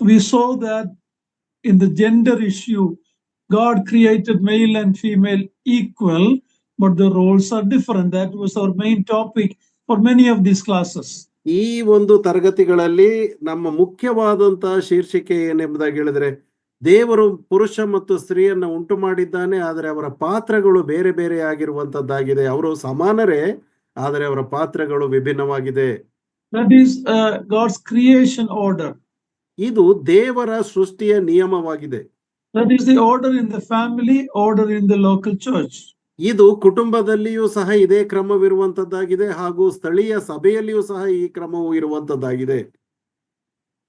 we saw that in the gender issue, God created male and female equal, but the roles are different. That was our main topic for many of these classes. ಈ ಒಂದು ತರಗತಿಗಳಲ್ಲಿ ನಮ್ಮ ಮುಖ್ಯವಾದಂತಹ ಶೀರ್ಷಿಕೆ ಏನೆಂಬುದಾಗಿ ಹೇಳಿದ್ರೆ, ದೇವರು ಪುರುಷ ಮತ್ತು ಸ್ತ್ರೀಯನ್ನ ಉಂಟು ಮಾಡಿದ್ದಾನೆ, ಆದರೆ ಅವರ ಪಾತ್ರಗಳು ಬೇರೆ ಬೇರೆ ಆಗಿರುವಂತದ್ದಾಗಿದೆ. ಅವರು ಸಮಾನರೇ, ಆದರೆ ಅವರ ಪಾತ್ರಗಳು ವಿಭಿನ್ನವಾಗಿದೆ. That is God's creation order. ಇದು ದೇವರ ಸೃಷ್ಟಿಯ ನಿಯಮವಾಗಿದೆ. That is the order in the family, order in the local church. ಇದು ಕುಟುಂಬದಲ್ಲಿಯೂ ಸಹ ಇದೇ ಕ್ರಮವಿರುವಂತದ್ದಾಗಿದೆ, ಹಾಗೂ ಸ್ಥಳೀಯ ಸಭೆಯಲ್ಲಿಯೂ ಸಹ ಈ ಕ್ರಮವು ಇರುವಂತದ್ದಾಗಿದೆ.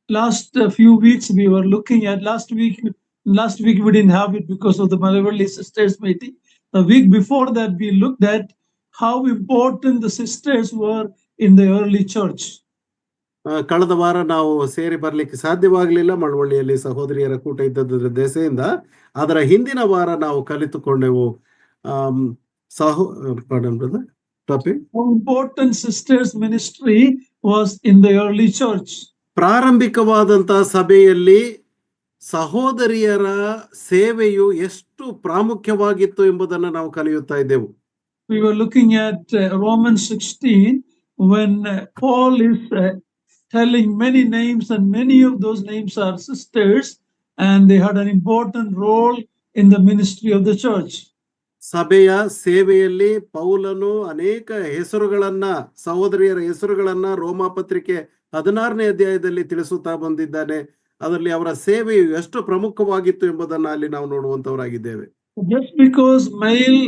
Last few weeks we were looking at, last week we didn't have it because of the Malayalam sisters meeting. The week before that we looked at how important the sisters were in the early church. ಕಳೆದ ವಾರ ನಾವು ಸೇರಿ ಬರ್ಲಿಕ್ಕೆ ಸಾಧ್ಯವಾಗಲಿಲ್ಲ, ಮಳವಳ್ಳಿಯಲ್ಲಿ ಸಹೋದರಿಯರ ಕೂಟ ಇದ್ದದ್ರ ದೆಸೆಯಿಂದ. ಅದರ ಹಿಂದಿನ ವಾರ ನಾವು ಕಲಿತುಕೊಂಡೆವು How important sisters ministry was in the early church. ಪ್ರಾರಂಭಿಕವಾದಂತಹ ಸಭೆಯಲ್ಲಿ ಸಹೋದರಿಯರ ಸೇವೆಯು ಎಷ್ಟು ಪ್ರಾಮುಖ್ಯವಾಗಿತ್ತು ಎಂಬುದನ್ನು ನಾವು ಕಲಿಯುತ್ತಾ ಇದ್ದೆವು. We were looking at Romans 16 when Paul is telling many names, and many of those names are sisters, and they had an important role in the ministry of the church. ಸಭೆಯ ಸೇವೆಯಲ್ಲಿ ಪೌಲನು ಅನೇಕ ಹೆಸರುಗಳನ್ನ, ಸಹೋದರಿಯರ ಹೆಸರುಗಳನ್ನ ರೋಮ ಪತ್ರಿಕೆ 16ನೇ ಅಧ್ಯಾಯದಲ್ಲಿ ತಿಳಿಸುತ್ತಾ ಬಂದಿದ್ದಾನೆ. ಅದರಲ್ಲಿ ಅವರ ಸೇವೆಯು ಎಷ್ಟು ಪ್ರಮುಖವಾಗಿತ್ತು ಎಂಬುದನ್ನು ಅಲ್ಲಿ ನಾವು ನೋಡುವಂತವರಾಗಿದ್ದೇವೆ. Just because male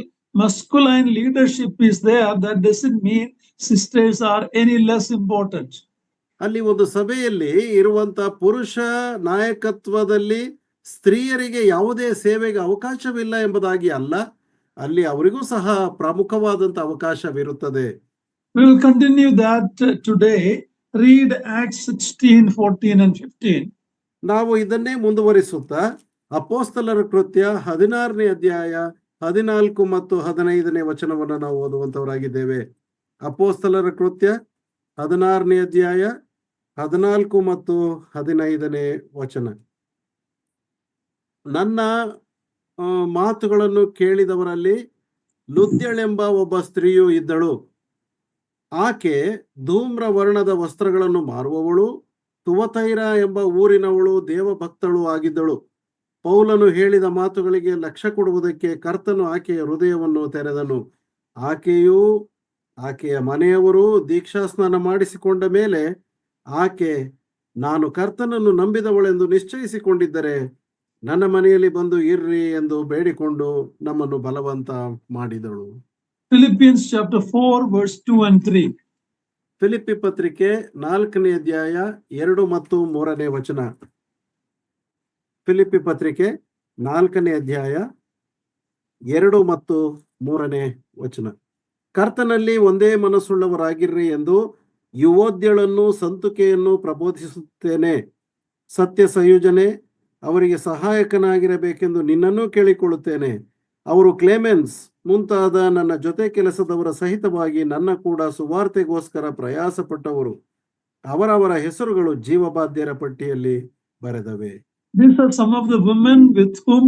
masculine leadership is there, that doesn't mean sisters are any less important. ಅಲ್ಲಿ ಒಂದು ಸಭೆಯಲ್ಲಿ ಇರುವಂತ ಪುರುಷ ನಾಯಕತ್ವದಲ್ಲಿ ಸ್ತ್ರೀಯರಿಗೆ ಯಾವುದೇ ಸೇವೆಗೆ ಅವಕಾಶವಿಲ್ಲ ಎಂಬುದಾಗಿ ಅಲ್ಲ, ಅಲ್ಲಿ ಅವರಿಗೂ ಸಹ ಪ್ರಮುಖವಾದಂತ ಅವಕಾಶವಿರುತ್ತದೆ. We will continue that today. Read Acts 16, 14 and 15. ನಾವು ಇದನ್ನೇ ಮುಂದುವರಿಸುತ್ತಾ ಅಪೊಸ್ತಲರ ಕೃತ್ಯ 16ನೇ ಅಧ್ಯಾಯ 14 ಮತ್ತು 15ನೇ ವಚನವನ್ನು ನಾವು ಓದುವಂತವರಾಗಿದ್ದೇವೆ. ಅಪೊಸ್ತಲರ ಕೃತ್ಯ 16ನೇ ಅಧ್ಯಾಯ 14 ಮತ್ತು 15ನೇ ವಚನ. ನನ್ನ ಮಾತುಗಳನ್ನು ಕೇಳಿದವರಲ್ಲಿ ಲುದ್ಯಳೆಂಬ ಒಬ್ಬ ಸ್ತ್ರೀಯು ಇದ್ದಳು. ಆಕೆ ಧೂಮ್ರ ವರ್ಣದ ವಸ್ತ್ರಗಳನ್ನು ಮಾರುವವಳು, ತುವತೈರ ಎಂಬ ಊರಿನವಳು, ದೇವಭಕ್ತಳು ಆಗಿದ್ದಳು. ಪೌಲನು ಹೇಳಿದ ಮಾತುಗಳಿಗೆ ಲಕ್ಷ್ಯ ಕೊಡುವುದಕ್ಕೆ ಕರ್ತನು ಆಕೆಯ ಹೃದಯವನ್ನು ತೆರೆದನು. ಆಕೆಯೂ ಆಕೆಯ ಮನೆಯವರು ದೀಕ್ಷಾಸ್ನಾನ ಮಾಡಿಸಿಕೊಂಡ ಮೇಲೆ ಆಕೆ, ನಾನು ಕರ್ತನನ್ನು ನಂಬಿದವಳೆಂದು ನಿಶ್ಚಯಿಸಿಕೊಂಡಿದ್ದರೆ ನನ್ನ ಮನೆಯಲ್ಲಿ ಬಂದು ಇರ್ರಿ ಎಂದು ಬೇಡಿಕೊಂಡು ನಮ್ಮನ್ನು ಬಲವಂತ ಮಾಡಿದಳು. Philippians chapter 4 verse 2 and 3. Philippi ಪತ್ರಿಕೆ 4ನೇ ಅಧ್ಯಾಯ 2 ಮತ್ತು 3ನೇ ವಚನ. ಫಿಲಿಪ್ಪಿ ಪತ್ರಿಕೆ 4ನೇ ಅಧ್ಯಾಯ 2 ಮತ್ತು 3ನೇ ವಚನ. ಕರ್ತನಲ್ಲಿ ಒಂದೇ ಮನಸ್ಸುಳ್ಳವರಾಗಿರ್ರಿ ಎಂದು ಯುವೋದ್ಯಳನ್ನು ಸಂತುಕೆಯನ್ನು ಪ್ರಬೋಧಿಸುತ್ತೇನೆ. ಸತ್ಯ ಸಂಯೋಜನೆ ಅವರಿಗೆ ಸಹಾಯಕನಾಗಿರಬೇಕೆಂದು ನಿನ್ನನ್ನು ಕೇಳಿಕೊಳ್ಳುತ್ತೇನೆ. ಅವರು ಕ್ಲೇಮೆನ್ಸ್ ಮುಂತಾದ ನನ್ನ ಜೊತೆ ಕೆಲಸದವರ ಸಹಿತವಾಗಿ ನನ್ನ ಕೂಡ ಸುವಾರ್ತೆಗೋಸ್ಕರ ಪ್ರಯಾಸ ಪಟ್ಟವರು. ಅವರವರ ಹೆಸರುಗಳು ಜೀವಬಾಧ್ಯರ ಪಟ್ಟಿಯಲ್ಲಿ ಬರೆದವೆ. These are some of the women with whom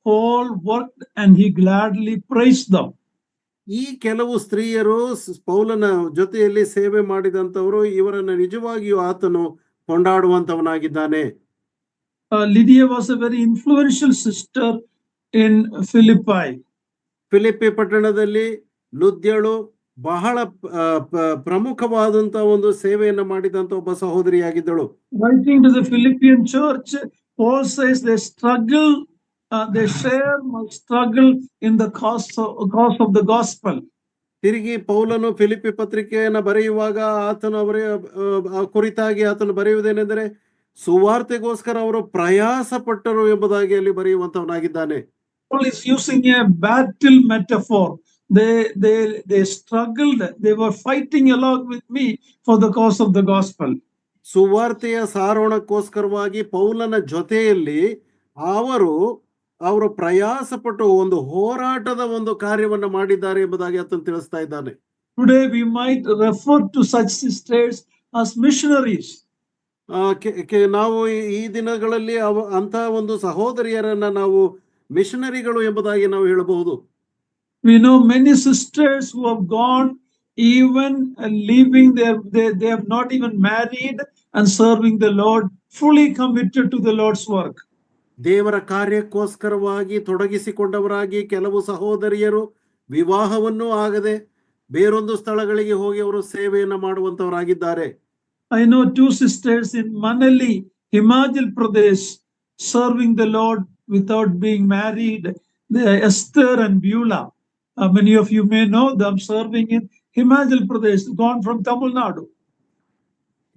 Paul worked and he gladly praised them. ಈ ಕೆಲವು ಸ್ತ್ರೀಯರು ಪೌಲನ ಜೊತೆಯಲ್ಲಿ ಸೇವೆ ಮಾಡಿದಂತವರು. ಇವರನ್ನು ನಿಜವಾಗಿಯೂ ಆತನು ಕೊಂಡಾಡುವಂತವನಾಗಿದ್ದಾನೆ. Lydia was a very influential sister in Philippi. Philippi ಪಟ್ಟಣದಲ್ಲಿ ಲುದ್ಯಳು ಬಹಳ ಪ್ರಮುಖವಾದಂತಹ ಒಂದು ಸೇವೆಯನ್ನು ಮಾಡಿದಂತ ಒಬ್ಬ ಸಹೋದರಿಯಾಗಿದ್ದಳು. Writing to the Philippian church, Paul says they struggle, they share my struggle in the cause of the gospel. ತಿರುಗಿ ಪೌಲನು ಫಿಲಿಪ್ಪಿ ಪತ್ರಿಕೆಯನ್ನು ಬರೆಯುವಾಗ ಆತನು ಅವರ ಕುರಿತಾಗಿ ಆತನು ಬರೆಯುವುದೇನೆಂದರೆ, ಸುವಾರ್ತೆಗೋಸ್ಕರ ಅವರು ಪ್ರಯಾಸ ಪಟ್ಟರು ಎಂಬುದಾಗಿ ಅಲ್ಲಿ ಬರೆಯುವಂತವನಾಗಿದ್ದಾನೆ. Paul is using a battle metaphor. They struggled, they were fighting along with me for the cause of the gospel. ಸುವಾರ್ತೆಯ ಸಾರೋಣಕ್ಕೋಸ್ಕರವಾಗಿ ಪೌಲನ ಜೊತೆಯಲ್ಲಿ ಅವರು ಪ್ರಯಾಸ ಪಟ್ಟು ಒಂದು ಹೋರಾಟದ ಒಂದು ಕಾರ್ಯವನ್ನು ಮಾಡಿದ್ದಾರೆ ಎಂಬುದಾಗಿ ಆತನು ತಿಳಿಸ್ತಾ ಇದ್ದಾನೆ. Today we might refer to such sisters as missionaries. ನಾವು ಈ ದಿನಗಳಲ್ಲಿ ಅಂತ ಒಂದು ಸಹೋದರಿಯರನ್ನ ನಾವು ಮಿಷನರಿಗಳು ಎಂಬುದಾಗಿ ನಾವು ಹೇಳಬಹುದು. We know many sisters who have gone, even leaving they have not even married and serving the Lord, fully committed to the Lord's work. ದೇವರ ಕಾರ್ಯಕ್ಕೋಸ್ಕರವಾಗಿ ತೊಡಗಿಸಿಕೊಂಡವರಾಗಿ ಕೆಲವು ಸಹೋದರಿಯರು ವಿವಾಹವನ್ನೂ ಆಗದೆ ಬೇರೊಂದು ಸ್ಥಳಗಳಿಗೆ ಹೋಗಿ ಅವರು ಸೇವೆಯನ್ನು ಮಾಡುವಂತವರಾಗಿದ್ದಾರೆ. I know two sisters in Manali, Himachal Pradesh, serving the Lord without being married. Esther and Beulah. Many of you may know them, serving in Himachal Pradesh, gone from Tamil Nadu.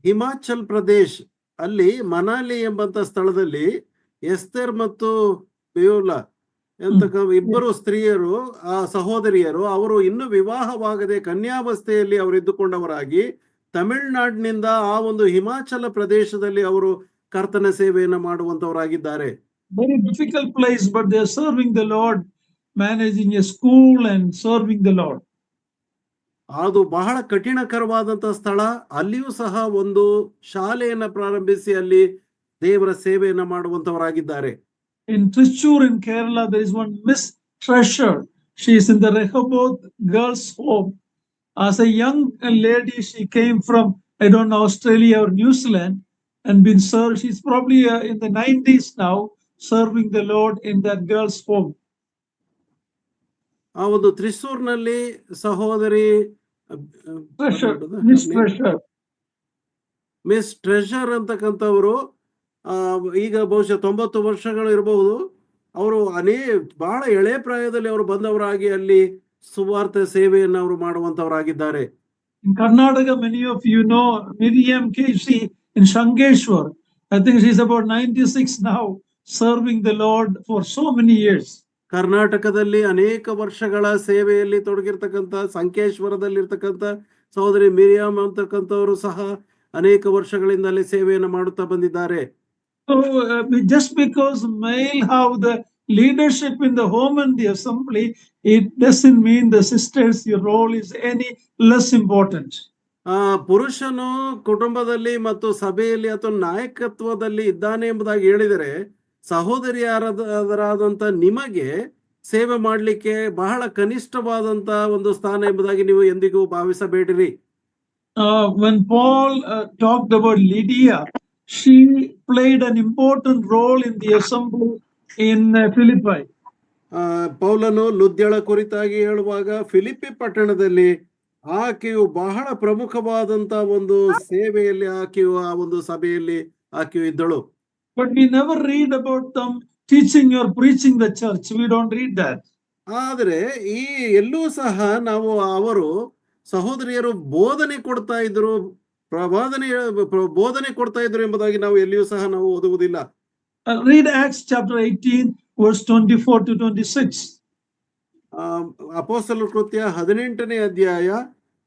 Himachal Pradesh ಅಲ್ಲಿ ಮನಾಲಿ ಎಂಬಂತ ಸ್ಥಳದಲ್ಲಿ Esther ಮತ್ತು ಬ್ಯೂಲಾ ಇಬ್ಬರು ಸ್ತ್ರೀಯರು, ಆ ಸಹೋದರಿಯರು, ಅವರು ಇನ್ನೂ ವಿವಾಹವಾಗದೆ ಕನ್ಯಾವಸ್ಥೆಯಲ್ಲಿ ಅವರು ಇದ್ದುಕೊಂಡವರಾಗಿ ತಮಿಳುನಾಡಿನಿಂದ ಆ ಒಂದು ಹಿಮಾಚಲ ಪ್ರದೇಶದಲ್ಲಿ ಅವರು ಕರ್ತನ ಸೇವೆಯನ್ನು ಮಾಡುವಂತವರಾಗಿದ್ದಾರೆ. Very difficult place, but they are serving the Lord, managing a school and serving the Lord. ಅದು ಬಹಳ ಕಠಿಣಕರವಾದಂತ ಸ್ಥಳ. ಅಲ್ಲಿಯೂ ಸಹ ಒಂದು ಶಾಲೆಯನ್ನ ಪ್ರಾರಂಭಿಸಿ ಅಲ್ಲಿ ದೇವರ ಸೇವೆಯನ್ನ ಮಾಡುವಂತವರಾಗಿದ್ದಾರೆ. In Trichure in Kerala, there is one Miss Treasure. She is in the Rehoboth Girls' Home. As a young lady, she came from, I don't know, Australia or New Zealand, and been served. She's probably in the 90s now, serving the Lord in that girls' home. ಆ ಒಂದು ತ್ರಿಸೂರ್ನಲ್ಲಿ ಸಹೋದರಿ miss treasure ಅಂತಕ್ಕಂಥವರು ಈಗ ಬಹುಶಃ 90 ವರ್ಷಗಳು ಇರಬಹುದು. ಅವರು ಬಹಳ ಎಳೆ ಪ್ರಾಯದಲ್ಲಿ ಅವರು ಬಂದವರಾಗಿ ಅಲ್ಲಿ ಸುವಾರ್ತೆ ಸೇವೆಯನ್ನು ಅವರು ಮಾಡುವಂತವರಾಗಿದ್ದಾರೆ. In Karnataka, many of you know Miriam KC in Shankeshwar. I think she's about 96 now, serving the Lord for so many years. ಕರ್ನಾಟಕದಲ್ಲಿ ಅನೇಕ ವರ್ಷಗಳ ಸೇವೆಯಲ್ಲಿ ತೊಡಗಿರ್ತಕ್ಕಂಥ ಸಂಕೇಶ್ವರದಲ್ಲಿ ಇರ್ತಕ್ಕಂಥ ಸಹೋದರಿ ಮಿರಿಯಾಮ್ ಅಂತಕ್ಕಂಥವರು ಸಹ ಅನೇಕ ವರ್ಷಗಳಿಂದಲೇ ಸೇವೆಯನ್ನು ಮಾಡುತ್ತಾ ಬಂದಿದ್ದಾರೆ. So just because male have the leadership in the home and the assembly, it doesn't mean the sisters' role is any less important. ಪುರುಷನು ಕುಟುಂಬದಲ್ಲಿ ಮತ್ತು ಸಭೆಯಲ್ಲಿ ಅಥವಾ ನಾಯಕತ್ವದಲ್ಲಿ ಇದ್ದಾನೆ ಎಂಬುದಾಗಿ ಹೇಳಿದರೆ, ಸಹೋದರಿಯರಾದಂತ ನಿಮಗೆ ಸೇವೆ ಮಾಡಲಿಕ್ಕೆ ಬಹಳ ಕನಿಷ್ಠವಾದಂತ ಒಂದು ಸ್ಥಾನ ಎಂಬುದಾಗಿ ನೀವು ಎಂದಿಗೂ ಭಾವಿಸಬೇಡಿರಿ. When Paul talked about Lydia, she played an important role in the assembly in Philippi. ಪೌಲನು ಲುದ್ಯಳ ಕುರಿತಾಗಿ ಹೇಳುವಾಗ ಫಿಲಿಪ್ಪಿ ಪಟ್ಟಣದಲ್ಲಿ ಆಕೆಯು ಬಹಳ ಪ್ರಮುಖವಾದಂತ ಒಂದು ಸೇವೆಯಲ್ಲಿ ಆಕೆಯು ಆ ಒಂದು ಸಭೆಯಲ್ಲಿ ಆಕೆಯು ಇದ್ದಳು. But we never read about them teaching or preaching the church. We don't read that. ಆದರೆ ಈ ಎಲ್ಲೂ ಸಹ ನಾವು ಅವರು ಸಹೋದರಿಯರು ಬೋಧನೆ ಕೊಡ್ತಾ ಇದ್ರು, ಬೋಧನೆ ಕೊಡ್ತಾ ಇದ್ರು ಎಂಬುದಾಗಿ ನಾವು ಎಲ್ಲಿಯೂ ಸಹ ನಾವು ಓದುವುದಿಲ್ಲ. Read Acts chapter 18 verse 24 to 26. ಅಪೊಸ್ತಲರ ಕೃತ್ಯ 18ನೇ ಅಧ್ಯಾಯ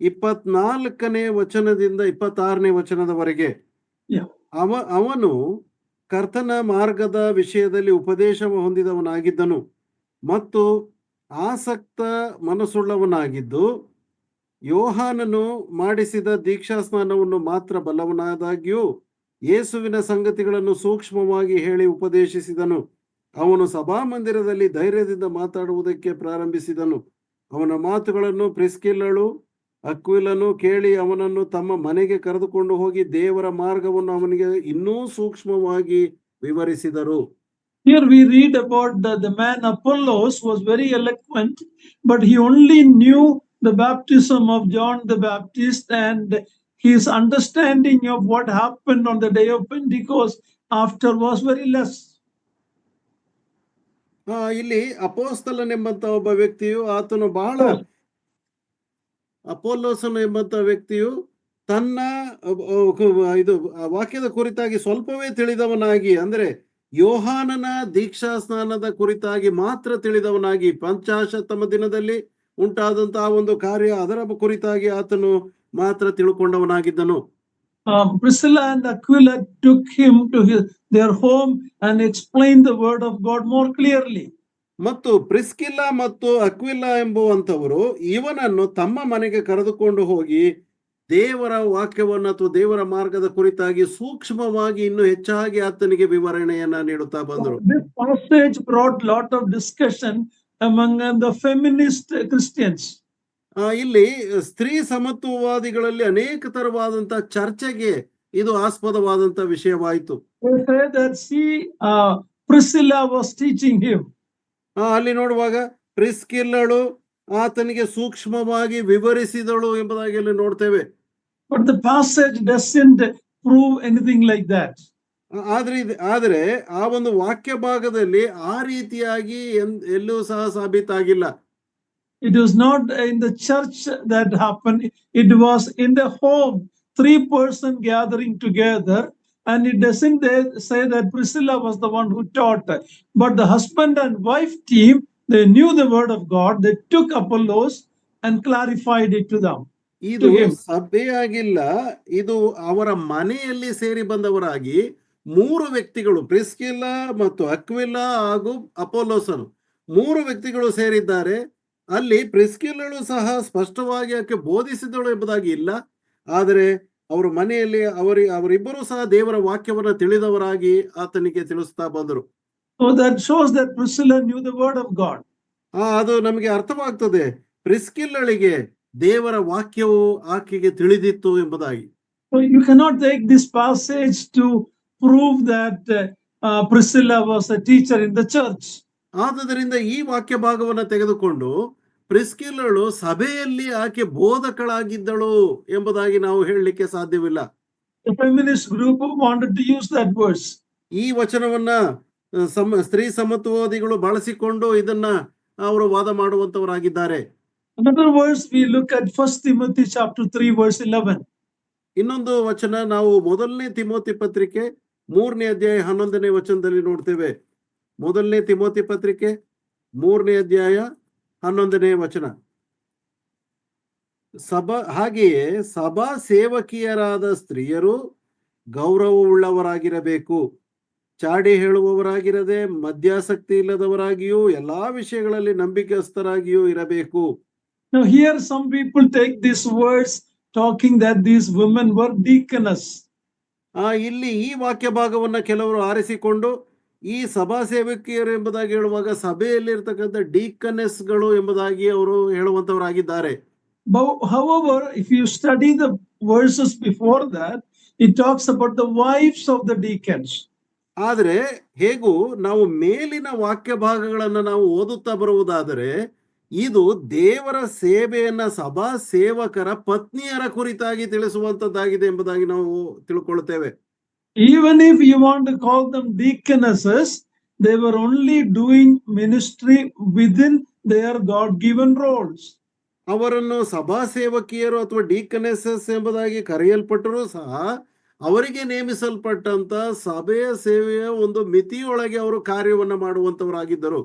24ನೇ ವಚನದಿಂದ 26ನೇ ವಚನದವರೆಗೆ. ಅವನು ಕರ್ತನ ಮಾರ್ಗದ ವಿಷಯದಲ್ಲಿ ಉಪದೇಶ ಹೊಂದಿದವನಾಗಿದ್ದನು ಮತ್ತು ಆಸಕ್ತ ಮನಸ್ಸುಳ್ಳವನಾಗಿದ್ದು, ಯೋಹಾನನು ಮಾಡಿಸಿದ ದೀಕ್ಷಾ ಸ್ನಾನವನ್ನು ಮಾತ್ರ ಬಲ್ಲವನಾದಾಗ್ಯೂ ಯೇಸುವಿನ ಸಂಗತಿಗಳನ್ನು ಸೂಕ್ಷ್ಮವಾಗಿ ಹೇಳಿ ಉಪದೇಶಿಸಿದನು. ಅವನು ಸಭಾಮಂದಿರದಲ್ಲಿ ಧೈರ್ಯದಿಂದ ಮಾತಾಡುವುದಕ್ಕೆ ಪ್ರಾರಂಭಿಸಿದನು. ಅವನ ಮಾತುಗಳನ್ನು ಪ್ರಿಸ್ಕಿಲ್ಲಳು ಅಕ್ವಿಲನು ಕೇಳಿ ಅವನನ್ನು ತಮ್ಮ ಮನೆಗೆ ಕರೆದುಕೊಂಡು ಹೋಗಿ ದೇವರ ಮಾರ್ಗವನ್ನು ಅವನಿಗೆ ಇನ್ನೂ ಸೂಕ್ಷ್ಮವಾಗಿ ವಿವರಿಸಿದರು. Here we read about the man Apollos was very eloquent, but he only knew the baptism of John the Baptist, and his understanding of what happened on the day of Pentecost after was very less. ಇಲ್ಲಿ ಅಪೋಸ್ತಲನೆಂಬಂತ ಒಬ್ಬ ವ್ಯಕ್ತಿಯು ಆತನು ಬಹಳ ಅಪೋಲೋಸನು ಎಂಬಂತ ವ್ಯಕ್ತಿಯು ತನ್ನ ಇದು ವಾಕ್ಯದ ಕುರಿತಾಗಿ ಸ್ವಲ್ಪವೇ ತಿಳಿದವನಾಗಿ, ಅಂದ್ರೆ ಯೋಹಾನನ ದೀಕ್ಷಾ ಸ್ನಾನದ ಕುರಿತಾಗಿ ಮಾತ್ರ ತಿಳಿದವನಾಗಿ, ಪಂಚಾಶತ್ತಮ ದಿನದಲ್ಲಿ ಉಂಟಾದಂತಹ ಒಂದು ಕಾರ್ಯ ಅದರ ಕುರಿತಾಗಿ ಆತನು ಮಾತ್ರ ತಿಳ್ಕೊಂಡವನಾಗಿದ್ದನು. Priscilla and Aquila took him to their home and explained the word of God more clearly. ಮತ್ತು ಪ್ರಿಸ್ಕಿಲ್ಲಾ ಮತ್ತು ಅಕ್ವಿಲಾ ಎಂಬುವಂತವರು ಇವನನ್ನು ತಮ್ಮ ಮನೆಗೆ ಕರೆದುಕೊಂಡು ಹೋಗಿ ದೇವರ ವಾಕ್ಯವನ್ನು ಅಥವಾ ದೇವರ ಮಾರ್ಗದ ಕುರಿತಾಗಿ ಸೂಕ್ಷ್ಮವಾಗಿ ಇನ್ನೂ ಹೆಚ್ಚಾಗಿ ಆತನಿಗೆ ವಿವರಣೆಯನ್ನ ನೀಡುತ್ತಾ ಬಂದರು. This passage brought lot of discussion among the feminist Christians. ಇಲ್ಲಿ ಸ್ತ್ರೀ ಸಮತ್ವವಾದಿಗಳಲ್ಲಿ ಅನೇಕ ತರವಾದಂತ ಚರ್ಚೆಗೆ ಇದು ಆಸ್ಪದವಾದಂತ ವಿಷಯವಾಯಿತು. They say that Priscilla was teaching him. ಅಲ್ಲಿ ನೋಡುವಾಗ ಪ್ರಿಸ್ಕಿಲ್ಲಳು ಆತನಿಗೆ ಸೂಕ್ಷ್ಮವಾಗಿ ವಿವರಿಸಿದಳು ಎಂಬುದಾಗಿ ಅಲ್ಲಿ ನೋಡ್ತೇವೆ. But the passage doesn't prove anything like that. ಆದರೆ ಆ ಒಂದು ವಾಕ್ಯ ಭಾಗದಲ್ಲಿ ಆ ರೀತಿಯಾಗಿ ಎಲ್ಲೂ ಸಹ ಸಾಬೀತಾಗಿಲ್ಲ. It was not in the church that happened. It was in the home, 3-person gathering together. And it doesn't say that Priscilla was the one who taught. But the husband and wife team, they knew the word of God. They took Apollos and clarified it to them. ಇದು ಸಭೆಯಾಗಿಲ್ಲ, ಇದು ಅವರ ಮನೆಯಲ್ಲಿ ಸೇರಿ ಬಂದವರಾಗಿ 3 ವ್ಯಕ್ತಿಗಳು, ಪ್ರಿಸ್ಕಿಲ್ಲಾ ಮತ್ತು ಅಕ್ವಿಲಾ ಹಾಗೂ ಅಪೋಲೋಸನು 3 ವ್ಯಕ್ತಿಗಳು ಸೇರಿದ್ದಾರೆ. ಅಲ್ಲಿ ಪ್ರಿಸ್ಕಿಲ್ಲಳು ಸಹ ಸ್ಪಷ್ಟವಾಗಿ ಆಕೆ ಬೋಧಿಸಿದಳು ಎಂಬುದಾಗಿ ಇಲ್ಲ, ಆದರೆ ಅವರ ಮನೆಯಲ್ಲಿ ಅವರಿಬ್ಬರೂ ಸಹ ದೇವರ ವಾಕ್ಯವನ್ನು ತಿಳಿದವರಾಗಿ ಆತನಿಗೆ ತಿಳಿಸ್ತಾ ಬಂದರು. So that shows that Priscilla knew the word of God. ಅದು ನಮಗೆ ಅರ್ಥವಾಗ್ತದೆ, ಪ್ರಿಸ್ಕಿಲ್ಲಳಿಗೆ ದೇವರ ವಾಕ್ಯವು ಆಕೆಗೆ ತಿಳಿದಿತ್ತು ಎಂಬುದಾಗಿ. So you cannot take this passage to prove that Priscilla was a teacher in the church. ಆದುದರಿಂದ ಈ ವಾಕ್ಯ ಭಾಗವನ್ನು ತೆಗೆದುಕೊಂಡು ಪ್ರಿಸ್ಕಿಲ್ಲಳು ಸಭೆಯಲ್ಲಿ ಆಕೆ ಬೋಧಕಳಾಗಿದ್ದಳು ಎಂಬುದಾಗಿ ನಾವು ಹೇಳಲಿಕ್ಕೆ ಸಾಧ್ಯವಿಲ್ಲ. The feminist group wanted to use that verse. ಈ ವಚನವನ್ನ ಸ್ತ್ರೀ ಸಮತ್ವವಾದಿಗಳು ಬಳಸಿಕೊಂಡು ಇದನ್ನ ಅವರು ವಾದ ಮಾಡುವಂತವರಾಗಿದ್ದಾರೆ. Another verse we look at 1 Timothy chapter 3 verse 11. ಇನ್ನೊಂದು ವಚನ ನಾವು ಮೊದಲನೇ ತಿಮೋತಿ ಪತ್ರಿಕೆ 3ನೇ ಅಧ್ಯಾಯ 11ನೇ ವಚನದಲ್ಲಿ ನೋಡ್ತೇವೆ. ಮೊದಲನೇ ತಿಮೋತಿ ಪತ್ರಿಕೆ 3ನೇ ಅಧ್ಯಾಯ 11ನೇ ವಚನ. ಹಾಗೆಯೇ ಸಭಾ ಸೇವಕಿಯರಾದ ಸ್ತ್ರೀಯರು ಗೌರವವುಳ್ಳವರಾಗಿರಬೇಕು, ಚಾಡಿ ಹೇಳುವವರಾಗಿರದೆ ಮದ್ಯಾಸಕ್ತಿ ಇಲ್ಲದವರಾಗಿಯೂ ಎಲ್ಲಾ ವಿಷಯಗಳಲ್ಲಿ ನಂಬಿಕೆಸ್ಥರಾಗಿಯೂ ಇರಬೇಕು. Now here some people take these words talking that these women were deaconess. ಇಲ್ಲಿ ಈ ವಾಕ್ಯ ಭಾಗವನ್ನ ಕೆಲವರು ಆರಿಸಿಕೊಂಡು ಈ ಸಭಾ ಸೇವಕಿಯರು ಎಂಬುದಾಗಿ ಹೇಳುವಾಗ ಸಭೆಯಲ್ಲಿ ಇರ್ತಕ್ಕಂಥ ಡೀಕನೆಸ್ಗಳು ಎಂಬುದಾಗಿ ಅವರು ಹೇಳುವಂತವರಾಗಿದ್ದಾರೆ. However, if you study the verses before that, it talks about the wives of the deacons. ಆದರೆ ಹೇಗೂ ನಾವು ಮೇಲಿನ ವಾಕ್ಯ ಭಾಗಗಳನ್ನ ನಾವು ಓದುತ್ತಾ ಬರುವುದಾದರೆ ಇದು ದೇವರ ಸೇವೆಯನ್ನ ಸಭಾ ಸೇವಕರ ಪತ್ನಿಯರ ಕುರಿತಾಗಿ ತಿಳಿಸುವಂತದ್ದಾಗಿದೆ ಎಂಬುದಾಗಿ ನಾವು ತಿಳ್ಕೊಳ್ತೇವೆ. Even if you want to call them deaconesses, they were only doing ministry within their God-given roles. ಅವರನ್ನು ಸಭಾ ಸೇವಕಿಯರು ಅಥವಾ ಡೀಕನೆಸಸ್ ಎಂಬುದಾಗಿ ಕರೆಯಲ್ಪಟ್ಟರೂ ಸಹ ಅವರಿಗೆ ನೇಮಿಸಲ್ಪಟ್ಟಂತ ಸಭೆಯ ಸೇವೆಯ ಒಂದು ಮಿತಿಯೊಳಗೆ ಅವರು ಕಾರ್ಯವನ್ನು ಮಾಡುವಂತವರಾಗಿದ್ದರು.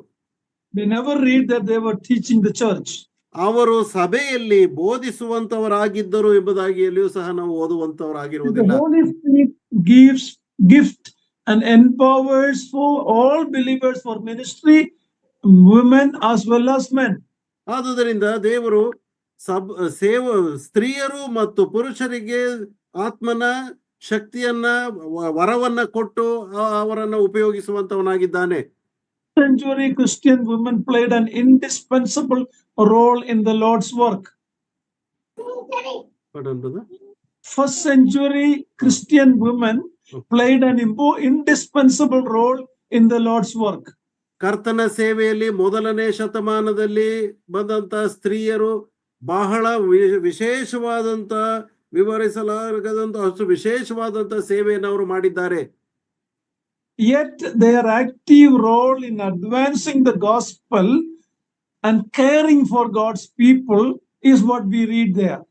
They never read that they were teaching the church. ಅವರು ಸಭೆಯಲ್ಲಿ ಬೋಧಿಸುವಂತವರಾಗಿದ್ದರು ಎಂಬುದಾಗಿ ಎಲ್ಲಿಯೂ ಸಹ ನಾವು ಓದುವಂತವರಾಗಿರುವುದಿಲ್ಲ. The Holy Spirit gives gift and empowers for all believers for ministry, women as well as men. ಆದುದರಿಂದ ದೇವರು ಸ್ತ್ರೀಯರು ಮತ್ತು ಪುರುಷರಿಗೆ ಆತ್ಮನ ಶಕ್ತಿಯನ್ನ ವರವನ್ನ ಕೊಟ್ಟು ಅವರನ್ನು ಉಪಯೋಗಿಸುವಂತವನಾಗಿದ್ದಾನೆ. Century Christian women played an indispensable role in the Lord's work. First century Christian women played an indispensable role in the Lord's work. ಕರ್ತನ ಸೇವೆಯಲ್ಲಿ ಮೊದಲನೇ ಶತಮಾನದಲ್ಲಿ ಬಂದಂತ ಸ್ತ್ರೀಯರು ಬಹಳ ವಿಶೇಷವಾದಂತ ವಿವರಿಸಲಾಗದಂತ ಅಷ್ಟು ವಿಶೇಷವಾದಂತ ಸೇವೆಯನ್ನು ಅವರು ಮಾಡಿದ್ದಾರೆ. Yet their active role in advancing the gospel and caring for God's people is what we read there.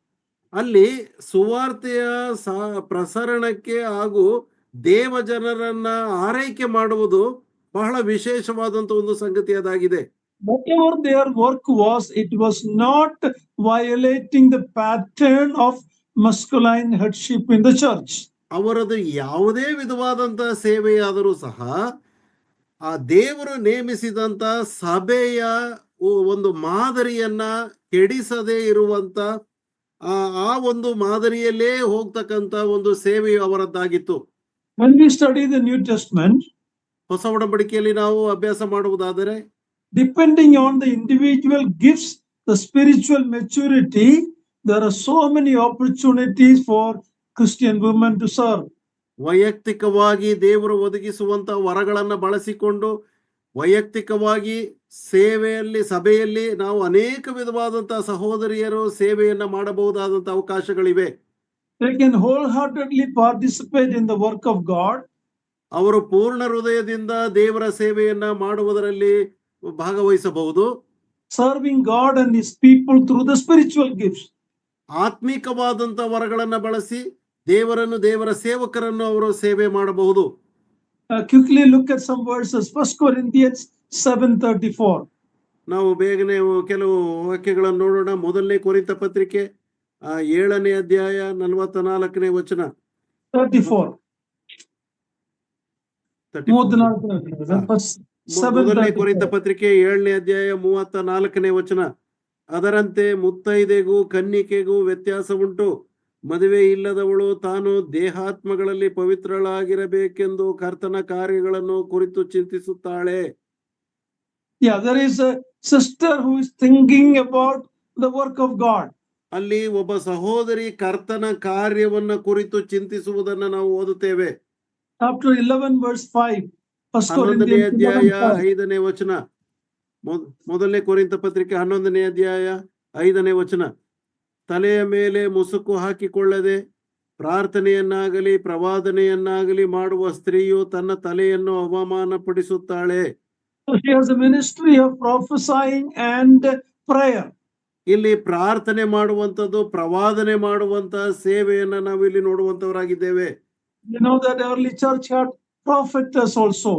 ಅಲ್ಲಿ ಸುವಾರ್ತೆಯ ಪ್ರಸರಣಕ್ಕೆ ಹಾಗೂ ದೇವ ಜನರನ್ನ ಆರೈಕೆ ಮಾಡುವುದು ಬಹಳ ವಿಶೇಷವಾದಂತ ಒಂದು ಸಂಗತಿ ಅದಾಗಿದೆ. Whatever their work was, it was not violating the pattern of masculine headship in the church. ಅವರದು ಯಾವುದೇ ವಿಧವಾದಂತ ಸೇವೆಯಾದರೂ ಸಹ ಆ ದೇವರು ನೇಮಿಸಿದಂತ ಸಭೆಯ ಒಂದು ಮಾದರಿಯನ್ನ ಕೆಡಿಸದೇ ಇರುವಂತ ಆ ಒಂದು ಮಾದರಿಯಲ್ಲೇ ಹೋಗ್ತಕ್ಕಂತ ಒಂದು ಸೇವೆಯು ಅವರದ್ದಾಗಿತ್ತು. When we study the New Testament, ಹೊಸ ಒಡಂಬಡಿಕೆಯಲ್ಲಿ ನಾವು ಅಭ್ಯಾಸ ಮಾಡುವುದಾದರೆ, depending on the individual gifts, the spiritual maturity, there are so many opportunities for Christian women to serve. ವೈಯಕ್ತಿಕವಾಗಿ ದೇವರು ಒದಗಿಸುವಂತ ವರಗಳನ್ನ ಬಳಸಿಕೊಂಡು ವೈಯಕ್ತಿಕವಾಗಿ ಸೇವೆಯಲ್ಲಿ ಸಭೆಯಲ್ಲಿ ನಾವು ಅನೇಕ ವಿಧವಾದಂತಹ ಸಹೋದರಿಯರು ಸೇವೆಯನ್ನ ಮಾಡಬಹುದಾದಂತಹ ಅವಕಾಶಗಳಿವೆ. They can wholeheartedly participate in the work of God. ಅವರು ಪೂರ್ಣ ಹೃದಯದಿಂದ ದೇವರ ಸೇವೆಯನ್ನ ಮಾಡುವುದರಲ್ಲಿ ಭಾಗವಹಿಸಬಹುದು. Serving God and His people through the spiritual gifts. ಆತ್ಮಿಕವಾದಂತ ವರಗಳನ್ನ ಬಳಸಿ ದೇವರನ್ನು ದೇವರ ಸೇವಕರನ್ನು ಅವರು ಸೇವೆ ಮಾಡಬಹುದು. Quickly look at some verses. 1 Corinthians 7:34. ನಾವು ಬೇಗನೆ ಕೆಲವು ವಾಕ್ಯಗಳನ್ನು ನೋಡೋಣ. ಮೊದಲನೇ ಕೊರಿಂಥ ಪತ್ರಿಕೆ 7ನೇ ಅಧ್ಯಾಯ 44ನೇ ವಚನ. 34. ಮೊದಲನೇ ಕೊರಿಂಥ ಪತ್ರಿಕೆ 7ನೇ ಅಧ್ಯಾಯ 34ನೇ ವಚನ. ಅದರಂತೆ ಮುತ್ತೈದೆಗೂ ಕನ್ನಿಕೆಗೂ ವ್ಯತ್ಯಾಸ ಉಂಟು. ಮದುವೆ ಇಲ್ಲದವಳು ತಾನು ದೇಹಾತ್ಮಗಳಲ್ಲಿ ಪವಿತ್ರಳಾಗಿರಬೇಕೆಂದು ಕರ್ತನ ಕಾರ್ಯಗಳನ್ನು ಕುರಿತು ಚಿಂತಿಸುತ್ತಾಳೆ. Yeah, there is a sister who is thinking about the work of God. ಅಲ್ಲಿ ಒಬ್ಬ ಸಹೋದರಿ ಕರ್ತನ ಕಾರ್ಯವನ್ನ ಕುರಿತು ಚಿಂತಿಸುವುದನ್ನು ನಾವು ಓದುತ್ತೇವೆ. Chapter 11 verse 5. 1 11ನೇ Corinthians ಅಧ್ಯಾಯ 11:5. 5ನೇ ವಚನ. ಮೊದಲನೇ ಕೊರಿಂಥ ಪತ್ರಿಕೆ 11ನೇ ಅಧ್ಯಾಯ 5ನೇ ವಚನ. ತಲೆಯ ಮೇಲೆ ಮುಸುಕು ಹಾಕಿಕೊಳ್ಳದೆ ಪ್ರಾರ್ಥನೆಯನ್ನಾಗಲಿ ಪ್ರವಾದನೆಯನ್ನಾಗಲಿ ಮಾಡುವ ಸ್ತ್ರೀಯು ತನ್ನ ತಲೆಯನ್ನು ಅವಮಾನ ಪಡಿಸುತ್ತಾಳೆ. She has a ministry of prophesying and prayer. ಇಲ್ಲಿ ಪ್ರಾರ್ಥನೆ ಮಾಡುವಂತದ್ದು ಪ್ರವಾದನೆ ಮಾಡುವಂತ ಸೇವೆಯನ್ನ ನಾವು ಇಲ್ಲಿ ನೋಡುವಂತವರಾಗಿದ್ದೇವೆ. You know that early church had prophetess also.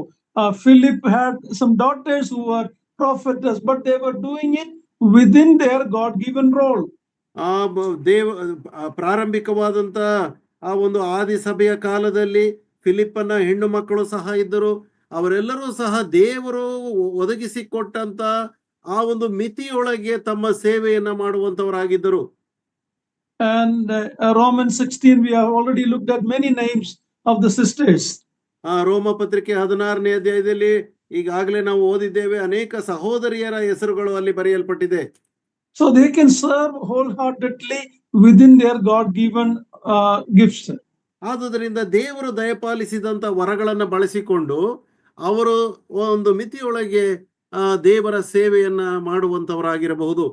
Philip had some daughters who were prophetess, but they were doing it within their God-given role. ಪ್ರಾರಂಭಿಕವಾದಂತ ಆ ಒಂದು ಆದಿ ಸಭೆಯ ಕಾಲದಲ್ಲಿ ಫಿಲಿಪ್ಪನ ಹೆಣ್ಣು ಮಕ್ಕಳು ಸಹ ಇದ್ದರು. ಅವರೆಲ್ಲರೂ ಸಹ ದೇವರು ಒದಗಿಸಿಕೊಟ್ಟಂತ ಆ ಒಂದು ಮಿತಿಯೊಳಗೆ ತಮ್ಮ ಸೇವೆಯನ್ನ ಮಾಡುವಂತವರಾಗಿದ್ದರು. And Romans 16, we have already looked at many names of the sisters. ರೋಮ ಪತ್ರಿಕೆ 16ನೇ ಅಧ್ಯಾಯದಲ್ಲಿ ಈಗಾಗಲೇ ನಾವು ಓದಿದ್ದೇವೆ. ಅನೇಕ ಸಹೋದರಿಯರ ಹೆಸರುಗಳು ಅಲ್ಲಿ ಬರೆಯಲ್ಪಟ್ಟಿದೆ. So they can serve wholeheartedly within their God-given gifts. ಆದುದರಿಂದ ದೇವರು ದಯಪಾಲಿಸಿದಂತ ವರಗಳನ್ನ ಬಳಸಿಕೊಂಡು ಅವರು ಒಂದು ಮಿತಿಯೊಳಗೆ ದೇವರ ಸೇವೆಯನ್ನ ಮಾಡುವಂತವರಾಗಿರಬಹುದು.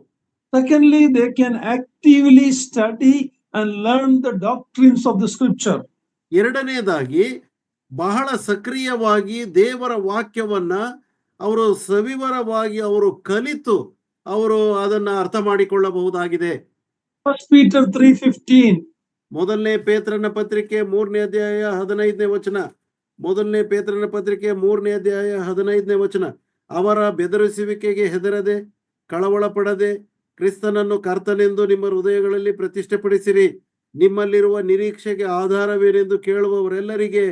Secondly, they can actively study and learn the doctrines of the scripture. ಎರಡನೇದಾಗಿ ಬಹಳ ಸಕ್ರಿಯವಾಗಿ ದೇವರ ವಾಕ್ಯವನ್ನ ಅವರು ಸವಿವರವಾಗಿ ಅವರು ಕಲಿತು ಅವರು ಅದನ್ನ ಅರ್ಥ ಮಾಡಿಕೊಳ್ಳಬಹುದಾಗಿದೆ. 1 Peter 3:15. ಮೊದಲನೇ ಪೇತ್ರನ ಪತ್ರಿಕೆ 3ನೇ ಅಧ್ಯಾಯ 15ನೇ ವಚನ. ಮೊದಲನೇ ಪೇತ್ರನ ಪತ್ರಿಕೆ 3ನೇ ಅಧ್ಯಾಯ 15ನೇ ವಚನ. ಅವರ ಬೆದರಿಸುವಿಕೆಗೆ ಹೆದರದೆ ಕಳವಳ ಪಡದೆ ಕ್ರಿಸ್ತನನ್ನು ಕರ್ತನೆಂದು ನಿಮ್ಮ ಹೃದಯಗಳಲ್ಲಿ ಪ್ರತಿಷ್ಠೆಪಡಿಸಿರಿ. ನಿಮ್ಮಲ್ಲಿರುವ ನಿರೀಕ್ಷೆಗೆ ಆಧಾರವೇನೆಂದು ಕೇಳುವವರೆಲ್ಲರಿಗೆ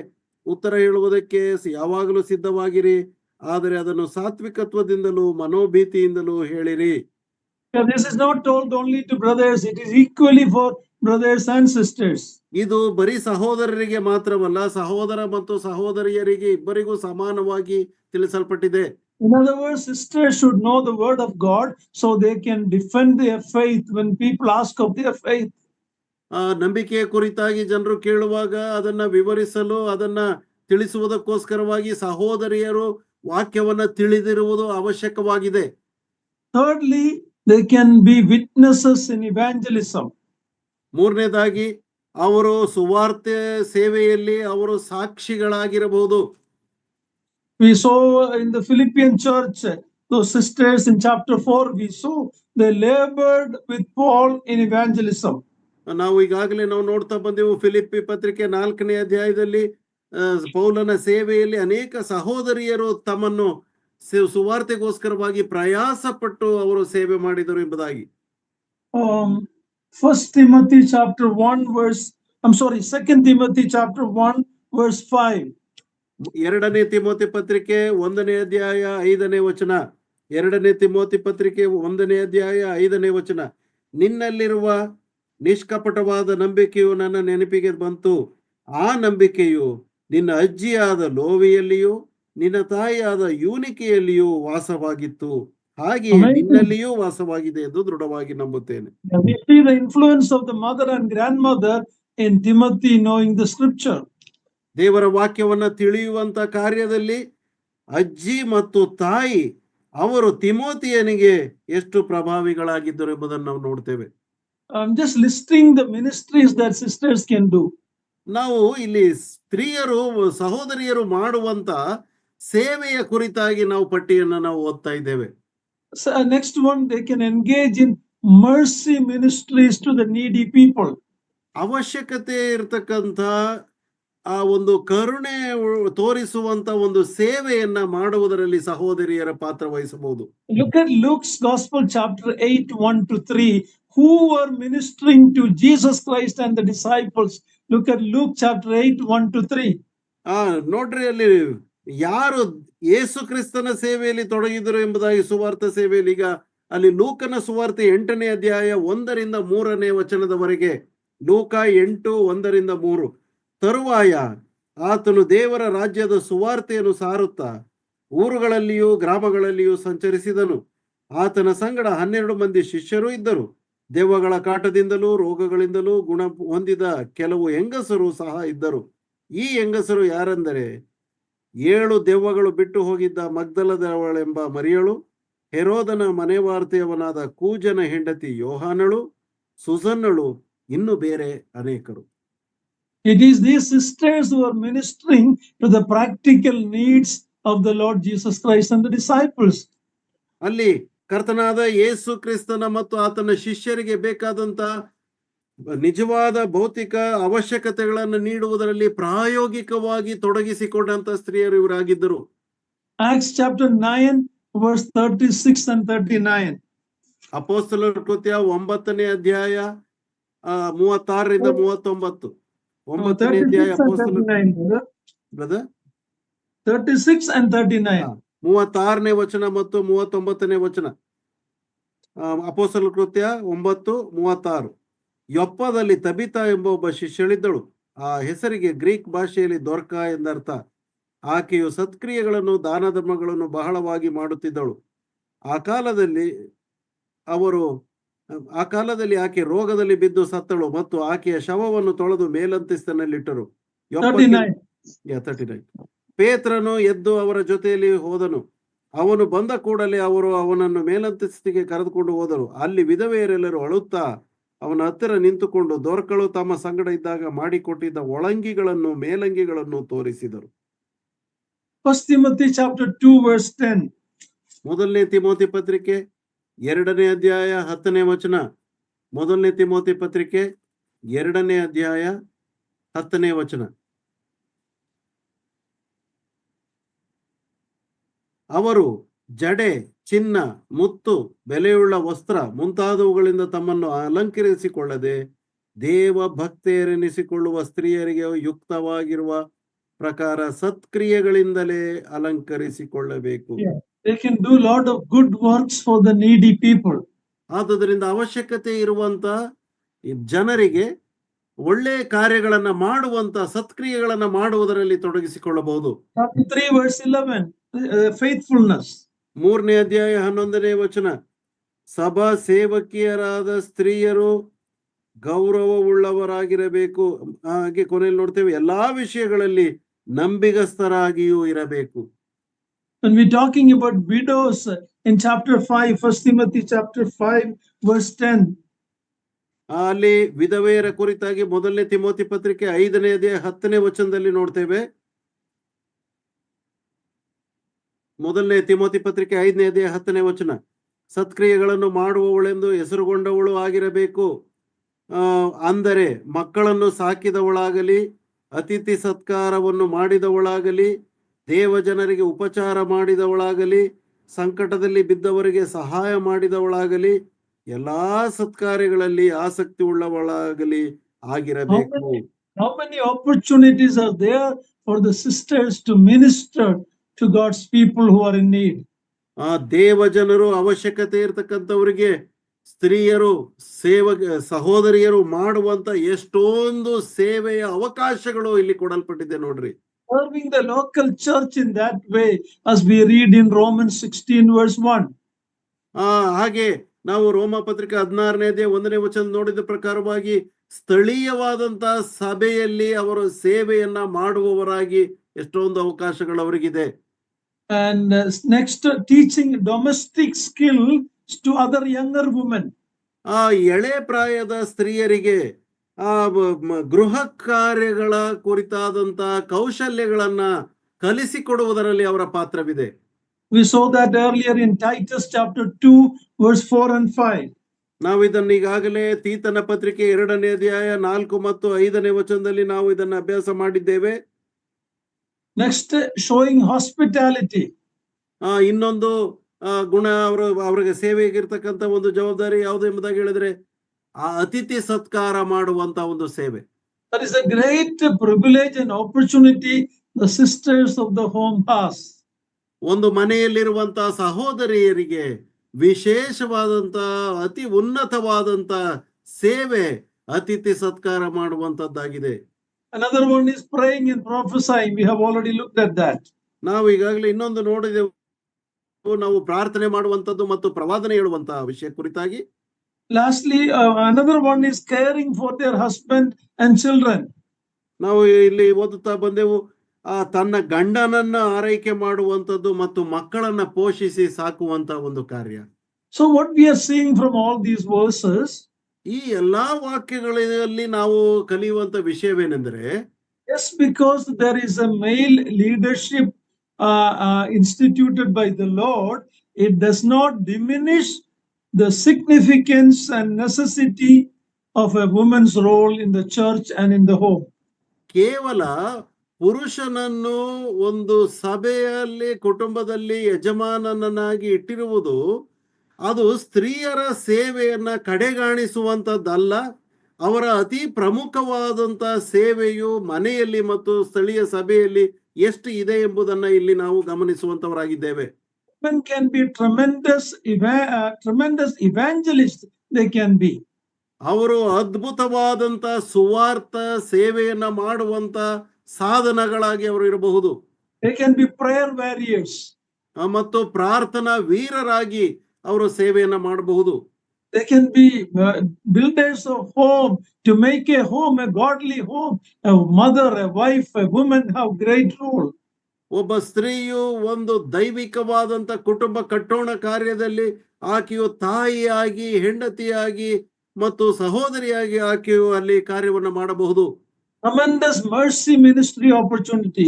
ಉತ್ತರ ಹೇಳುವುದಕ್ಕೆ ಯಾವಾಗಲೂ ಸಿದ್ಧವಾಗಿರಿ. ಆದರೆ ಅದನ್ನು ಸಾತ್ವಿಕತ್ವದಿಂದಲೂ ಮನೋಭೀತಿಯಿಂದಲೂ ಹೇಳಿರಿ. This is not told only to brothers, it is equally for brothers and sisters. ಇದು ಬರೀ ಸಹೋದರರಿಗೆ ಮಾತ್ರವಲ್ಲ, ಸಹೋದರ ಮತ್ತು ಸಹೋದರಿಯರಿಗೆ ಇಬ್ಬರಿಗೂ ಸಮಾನವಾಗಿ ತಿಳಿಸಲ್ಪಟ್ಟಿದೆ. In other words, sisters should know the word of God so they can defend their faith when people ask of their faith. ನಂಬಿಕೆಯ ಕುರಿತಾಗಿ ಜನರು ಕೇಳುವಾಗ ಅದನ್ನ ವಿವರಿಸಲು ಅದನ್ನ ತಿಳಿಸುವುದಕ್ಕೋಸ್ಕರವಾಗಿ ಸಹೋದರಿಯರು ವಾಕ್ಯವನ್ನ ತಿಳಿದಿರುವುದು ಅವಶ್ಯಕವಾಗಿದೆ. Thirdly, they can be witnesses in evangelism. ಮೂರನೇದಾಗಿ ಅವರು ಸುವಾರ್ತೆ ಸೇವೆಯಲ್ಲಿ ಅವರು ಸಾಕ್ಷಿಗಳಾಗಿರಬಹುದು. We saw in the Philippian church, those sisters in chapter 4, we saw they labored with Paul in evangelism. ನಾವು ಈಗಾಗಲೇ ನಾವು ನೋಡ್ತಾ ಬಂದೆವು. ಫಿಲಿಪ್ಪಿ ಪತ್ರಿಕೆ 4ನೇ ಅಧ್ಯಾಯದಲ್ಲಿ ಪೌಲನ ಸೇವೆಯಲ್ಲಿ ಅನೇಕ ಸಹೋದರಿಯರು ತಮ್ಮನ್ನು ಸುವಾರ್ತೆಗೋಸ್ಕರವಾಗಿ ಪ್ರಯಾಸ ಪಟ್ಟು ಅವರು ಸೇವೆ ಮಾಡಿದರು ಎಂಬುದಾಗಿ. 2 Timothy chapter 1 verse 5. ಎರಡನೇ ತಿಮೋತಿ ಪತ್ರಿಕೆ 1ನೇ ಅಧ್ಯಾಯ 5ನೇ ವಚನ. ಎರಡನೇ ತಿಮೋತಿ ಪತ್ರಿಕೆ 1ನೇ ಅಧ್ಯಾಯ 5ನೇ ವಚನ. ನಿನ್ನಲ್ಲಿರುವ ನಿಷ್ಕಪಟವಾದ ನಂಬಿಕೆಯು ನನ್ನ ನೆನಪಿಗೆ ಬಂತು. ಆ ನಂಬಿಕೆಯು ನಿನ್ನ ಅಜ್ಜಿಯಾದ ಲೋವಿಯಲ್ಲಿಯೂ ನಿನ್ನ ತಾಯಿಯಾದ ಯೂನಿಕೆಯಲ್ಲಿಯೂ ವಾಸವಾಗಿತ್ತು, ಹಾಗೆಯೇ Amazing. ನಿನ್ನಲ್ಲಿಯೂ ವಾಸವಾಗಿದೆ ಎಂದು ದೃಢವಾಗಿ ನಂಬುತ್ತೇನೆ. We see the influence of the mother and grandmother in Timothy knowing the scripture. ದೇವರ ವಾಕ್ಯವನ್ನ ತಿಳಿಯುವಂತ ಕಾರ್ಯದಲ್ಲಿ ಅಜ್ಜಿ ಮತ್ತು ತಾಯಿ ಅವರು ತಿಮೋತಿಯನಿಗೆ ಎಷ್ಟು ಪ್ರಭಾವಿಗಳಾಗಿದ್ದರು ಎಂಬುದನ್ನು ನಾವು ನೋಡ್ತೇವೆ. I'm just listing the ministries that sisters can do. ನಾವು ಇಲ್ಲಿ ಸ್ತ್ರೀಯರು ಸಹೋದರಿಯರು ಮಾಡುವಂತ ಸೇವೆಯ ಕುರಿತಾಗಿ ನಾವು ಪಟ್ಟಿಯನ್ನು ನಾವು ಓದ್ತಾ ಇದ್ದೇವೆ. So, next one, they can engage in mercy ministries to the needy people. ಅವಶ್ಯಕತೆ ಇರತಕ್ಕಂಥ ಆ ಒಂದು ಕರುಣೆ ತೋರಿಸುವಂತ ಒಂದು ಸೇವೆಯನ್ನ ಮಾಡುವುದರಲ್ಲಿ ಸಹೋದರಿಯರ ಪಾತ್ರ ವಹಿಸಬಹುದು. Look at Luke's Gospel, chapter 8, 1 to 3. Who were ministering to Jesus Christ and the disciples? Look at Luke chapter 8, 1 to 3. ನೋಡ್ರಿ, ಅಲ್ಲಿ ಯಾರು ಯೇಸು ಕ್ರಿಸ್ತನ ಸೇವೆಯಲ್ಲಿ ತೊಡಗಿದರು ಎಂಬುದಾಗಿ ಸುವಾರ್ಥ ಸೇವೆಯಲ್ಲಿ ಈಗ ಅಲ್ಲಿ ಲೂಕನ ಸುವಾರ್ತೆ 8ನೇ ಅಧ್ಯಾಯ 1ರಿಂದ 3ನೇ ವಚನದವರೆಗೆ. ಲೂಕ 8, 1ರಿಂದ 3. ತರುವಾಯ ಆತನು ದೇವರ ರಾಜ್ಯದ ಸುವಾರ್ತೆಯನ್ನು ಸಾರುತ್ತಾ ಊರುಗಳಲ್ಲಿಯೂ ಗ್ರಾಮಗಳಲ್ಲಿಯೂ ಸಂಚರಿಸಿದನು. ಆತನ ಸಂಗಡ 12 ಮಂದಿ ಶಿಷ್ಯರು ಇದ್ದರು. ದೆವ್ವಗಳ ಕಾಟದಿಂದಲೂ ರೋಗಗಳಿಂದಲೂ ಗುಣ ಹೊಂದಿದ ಕೆಲವು ಹೆಂಗಸರು ಸಹ ಇದ್ದರು. ಈ ಹೆಂಗಸರು ಯಾರೆಂದರೆ 7 ದೆವ್ವಗಳು ಬಿಟ್ಟು ಹೋಗಿದ್ದ ಮಗ್ದಲದವಳೆಂಬ ಮರಿಯಳು, ಹೆರೋದನ ಮನೆವಾರ್ತೆಯವನಾದ ಕೂಜನ ಹೆಂಡತಿ ಯೋಹಾನಳು, ಸುಸನ್ನಳು, ಇನ್ನು ಬೇರೆ ಅನೇಕರು. It is these sisters who are ministering to the practical needs of the Lord Jesus Christ and the disciples. ಅಲ್ಲಿ ಕರ್ತನಾದ ಯೇಸು ಕ್ರಿಸ್ತನ ಮತ್ತು ಆತನ ಶಿಷ್ಯರಿಗೆ ಬೇಕಾದಂತ ನಿಜವಾದ ಭೌತಿಕ ಅವಶ್ಯಕತೆಗಳನ್ನು ನೀಡುವುದರಲ್ಲಿ ಪ್ರಾಯೋಗಿಕವಾಗಿ ತೊಡಗಿಸಿಕೊಂಡಂತ ಸ್ತ್ರೀಯರು ಇವರಾಗಿದ್ದರು. Acts chapter 9, verse 36 and 39. ಅಪೊಸ್ತಲರ ಕೃತ್ಯ 9ನೇ ಅಧ್ಯಾಯ 36ರಿಂದ 39. 9ನೇ ಅಧ್ಯಾಯ ಅಪೊಸ್ತಲರ 36 and 39. 36ನೇ ವಚನ ಮತ್ತು 39ನೇ ವಚನ. ಅಪೊಸ್ತಲರ ಕೃತ್ಯ 9:36. ಯೊಪ್ಪದಲ್ಲಿ ತಬಿತಾ ಎಂಬ ಒಬ್ಬ ಶಿಷ್ಯಳಿದ್ದಳು. ಆ ಹೆಸರಿಗೆ ಗ್ರೀಕ್ ಭಾಷೆಯಲ್ಲಿ ದೊರ್ಕ ಎಂದರ್ಥ. ಆಕೆಯು ಸತ್ಕ್ರಿಯೆಗಳನ್ನು ದಾನ ಧರ್ಮಗಳನ್ನು ಬಹಳವಾಗಿ ಮಾಡುತ್ತಿದ್ದಳು. ಆ ಕಾಲದಲ್ಲಿ ಆಕೆ ರೋಗದಲ್ಲಿ ಬಿದ್ದು ಸತ್ತಳು ಮತ್ತು ಆಕೆಯ ಶವವನ್ನು ತೊಳೆದು ಮೇಲಂತಸ್ತಿನಲ್ಲಿಟ್ಟರು. 39. ಪೇತ್ರನು ಎದ್ದು ಅವರ ಜೊತೆಯಲ್ಲಿ ಹೋದನು. ಅವನು ಬಂದ ಕೂಡಲೇ ಅವರು ಅವನನ್ನು ಮೇಲಂತಸ್ತಿಗೆ ಕರೆದುಕೊಂಡು ಹೋದರು. ಅಲ್ಲಿ ವಿಧವೆಯರೆಲ್ಲರೂ ಅಳುತ್ತಾ ಅವನ ಹತ್ತಿರ ನಿಂತುಕೊಂಡು ದೊರ್ಕಳು ತಮ್ಮ ಸಂಗಡ ಇದ್ದಾಗ ಮಾಡಿಕೊಟ್ಟಿದ್ದ ಒಳಂಗಿಗಳನ್ನು ಮೇಲಂಗಿಗಳನ್ನು ತೋರಿಸಿದರು. 1 Timothy chapter 2, verse 10. ಮೊದಲನೇ ತಿಮೋತಿ ಪತ್ರಿಕೆ 2ನೇ ಅಧ್ಯಾಯ 10ನೇ ವಚನ. ಮೊದಲನೇ ತಿಮೋತಿ ಪತ್ರಿಕೆ 2ನೇ ಅಧ್ಯಾಯ 10ನೇ ವಚನ. ಅವರು ಜಡೆ, ಚಿನ್ನ, ಮುತ್ತು, ಬೆಲೆಯುಳ್ಳ ವಸ್ತ್ರ ಮುಂತಾದವುಗಳಿಂದ ತಮ್ಮನ್ನು ಅಲಂಕರಿಸಿಕೊಳ್ಳದೆ ದೇವ ಭಕ್ತೆಯರೆನಿಸಿಕೊಳ್ಳುವ ಸ್ತ್ರೀಯರಿಗೆ ಯುಕ್ತವಾಗಿರುವ ಪ್ರಕಾರ ಸತ್ಕ್ರಿಯೆಗಳಿಂದಲೇ ಅಲಂಕರಿಸಿಕೊಳ್ಳಬೇಕು. They can do a lot of good works for the needy people. ಆದುದರಿಂದ ಅವಶ್ಯಕತೆ ಇರುವಂತ ಜನರಿಗೆ ಒಳ್ಳೆಯ ಕಾರ್ಯಗಳನ್ನ ಮಾಡುವಂತ ಸತ್ಕ್ರಿಯೆಗಳನ್ನ ಮಾಡುವುದರಲ್ಲಿ ತೊಡಗಿಸಿಕೊಳ್ಳಬಹುದು. Chapter 3, verse 11. Faithfulness. 3ನೇ ಅಧ್ಯಾಯ 11ನೇ ವಚನ. ಸಭಾ ಸೇವಕಿಯರಾದ ಸ್ತ್ರೀಯರು ಗೌರವವುಳ್ಳವರಾಗಿರಬೇಕು. ಹಾಗೆ ಕೊನೆಯಲ್ಲಿ ನೋಡ್ತೇವೆ, ಎಲ್ಲಾ ವಿಷಯಗಳಲ್ಲಿ ನಂಬಿಗಸ್ತರಾಗಿಯೂ ಇರಬೇಕು. When we're talking about widows in chapter 5, 1 Timothy chapter 5, verse 10. ಅಲ್ಲಿ ವಿಧವೆಯರ ಕುರಿತಾಗಿ ಮೊದಲನೇ ತಿಮೋತಿ ಪತ್ರಿಕೆ 5ನೇ ಅಧ್ಯಾಯ 10ನೇ ವಚನದಲ್ಲಿ ನೋಡ್ತೇವೆ. ಮೊದಲನೇ ತಿಮೋತಿ ಪತ್ರಿಕೆ 5ನೇ ಅಧ್ಯಾಯ 10ನೇ ವಚನ. ಸತ್ಕ್ರಿಯೆಗಳನ್ನು ಮಾಡುವವಳೆಂದು ಹೆಸರುಗೊಂಡವಳು ಆಗಿರಬೇಕು. ಅಂದರೆ ಮಕ್ಕಳನ್ನು ಸಾಕಿದವಳಾಗಲಿ, ಅತಿಥಿ ಸತ್ಕಾರವನ್ನು ಮಾಡಿದವಳಾಗಲಿ, ದೇವ ಜನರಿಗೆ ಉಪಚಾರ ಮಾಡಿದವಳಾಗಲಿ, ಸಂಕಟದಲ್ಲಿ ಬಿದ್ದವರಿಗೆ ಸಹಾಯ ಮಾಡಿದವಳಾಗಲಿ, ಎಲ್ಲಾ ಸತ್ಕಾರ್ಯಗಳಲ್ಲಿ ಆಸಕ್ತಿ ಉಳ್ಳವಳಾಗಲಿ ಆಗಿರಬೇಕು. How many opportunities are there for the sisters to minister to God's people who are in need? ದೇವ ಜನರು ಅವಶ್ಯಕತೆ ಇರತಕ್ಕಂಥವರಿಗೆ ಸ್ತ್ರೀಯರು ಸಹೋದರಿಯರು ಮಾಡುವಂತ ಎಷ್ಟೊಂದು ಸೇವೆಯ ಅವಕಾಶಗಳು ಇಲ್ಲಿ ಕೊಡಲ್ಪಟ್ಟಿದೆ ನೋಡ್ರಿ. Serving the local church in that way, as we read in Romans 16 verse 1. ಹಾಗೆ ನಾವು ರೋಮ ಪತ್ರಿಕೆ 16ನೇ ಅಧ್ಯಾಯ 1ನೇ ವಚನ ನೋಡಿದ ಪ್ರಕಾರವಾಗಿ ಸ್ಥಳೀಯವಾದಂತಹ ಸಭೆಯಲ್ಲಿ ಅವರು ಸೇವೆಯನ್ನ ಮಾಡುವವರಾಗಿ ಎಷ್ಟೊಂದು ಅವಕಾಶಗಳು ಅವರಿಗಿದೆ. And next, teaching domestic skills to other younger women. ಎಳೆ ಪ್ರಾಯದ ಸ್ತ್ರೀಯರಿಗೆ ಗೃಹ ಕಾರ್ಯಗಳ ಕುರಿತಾದಂತ ಕೌಶಲ್ಯಗಳನ್ನ ಕಲಿಸಿಕೊಡುವುದರಲ್ಲಿ ಅವರ ಪಾತ್ರವಿದೆ. We saw that earlier in Titus chapter 2 verse 4 and 5. ನಾವು ಇದನ್ನ ಈಗಾಗಲೇ ತೀತನ ಪತ್ರಿಕೆ 2ನೇ ಅಧ್ಯಾಯ 4 ಮತ್ತು 5ನೇ ವಚನದಲ್ಲಿ ನಾವು ಇದನ್ನ ಅಭ್ಯಾಸ ಮಾಡಿದ್ದೇವೆ. Next, showing hospitality. ಇನ್ನೊಂದು ಗುಣ ಅವರಿಗೆ ಸೇವೆಗಿರ್ತಕ್ಕಂಥ ಒಂದು ಜವಾಬ್ದಾರಿ ಯಾವುದು ಎಂಬುದಾಗಿ ಹೇಳಿದ್ರೆ ಅತಿಥಿ ಸತ್ಕಾರ ಮಾಡುವಂತ ಒಂದು ಸೇವೆ. That is a great privilege and opportunity the sisters of the home has. ಒಂದು ಮನೆಯಲ್ಲಿರುವಂತ ಸಹೋದರಿಯರಿಗೆ ವಿಶೇಷವಾದಂತ ಅತಿ ಉನ್ನತವಾದಂತ ಸೇವೆ ಅತಿಥಿ ಸತ್ಕಾರ ಮಾಡುವಂತದ್ದಾಗಿದೆ. Another one is praying and prophesying. We have already looked at that. ನಾವು ಈಗಾಗಲೇ ಇನ್ನೊಂದು ನೋಡಿದೆವು, ನಾವು ಪ್ರಾರ್ಥನೆ ಮಾಡುವಂತದ್ದು ಮತ್ತು ಪ್ರವಾದನೆ ಹೇಳುವಂತಹ ವಿಷಯ ಕುರಿತಾಗಿ. Lastly, another one is caring for their husband and children. ನಾವು ಇಲ್ಲಿ ಓದುತ್ತಾ ಬಂದೆವು, ತನ್ನ ಗಂಡನನ್ನ ಆರೈಕೆ ಮಾಡುವಂತದ್ದು ಮತ್ತು ಮಕ್ಕಳನ್ನ ಪೋಷಿಸಿ ಸಾಕುವಂತ ಒಂದು ಕಾರ್ಯ. So what we are seeing from all these verses, ಈ ಎಲ್ಲಾ ವಾಕ್ಯಗಳಲ್ಲಿ ನಾವು ಕಲಿಯುವಂತ ವಿಷಯವೇನೆಂದರೆ, yes, because there is a male leadership instituted by the Lord, it does not diminish the significance and necessity of a woman's role in the church and in the home. ಕೇವಲ ಪುರುಷನನ್ನು ಒಂದು ಸಭೆಯಲ್ಲಿ ಕುಟುಂಬದಲ್ಲಿ ಯಜಮಾನನನ್ನಾಗಿ ಇಟ್ಟಿರುವುದು ಅದು ಸ್ತ್ರೀಯರ ಸೇವೆಯನ್ನ ಕಡೆಗಾಣಿಸುವಂತದ್ದಲ್ಲ. ಅವರ ಅತಿ ಪ್ರಮುಖವಾದಂತ ಸೇವೆಯು ಮನೆಯಲ್ಲಿ ಮತ್ತು ಸ್ಥಳೀಯ ಸಭೆಯಲ್ಲಿ ಎಷ್ಟು ಇದೆ ಎಂಬುದನ್ನ ಇಲ್ಲಿ ನಾವು ಗಮನಿಸುವಂತವರಾಗಿದ್ದೇವೆ. Women can be tremendous evangelists. They can be. ಅವರು ಅದ್ಭುತವಾದಂತ ಸುವಾರ್ಥ ಸೇವೆಯನ್ನ ಮಾಡುವಂತ ಸಾಧನಗಳಾಗಿ ಅವರು ಇರಬಹುದು. They can be prayer warriors. ಮತ್ತು ಪ್ರಾರ್ಥನಾ ವೀರರಾಗಿ ಅವರು ಸೇವೆಯನ್ನ ಮಾಡಬಹುದು. They can be builders of home, to make a home a godly home. A mother, a wife, a woman have great role. ಒಬ್ಬ ಸ್ತ್ರೀಯು ಒಂದು ದೈವಿಕವಾದಂತ ಕುಟುಂಬ ಕಟ್ಟೋಣ ಕಾರ್ಯದಲ್ಲಿ ಆಕೆಯು ತಾಯಿಯಾಗಿ, ಹೆಂಡತಿಯಾಗಿ ಮತ್ತು ಸಹೋದರಿಯಾಗಿ ಆಕೆಯು ಅಲ್ಲಿ ಕಾರ್ಯವನ್ನು ಮಾಡಬಹುದು. Tremendous mercy ministry opportunity.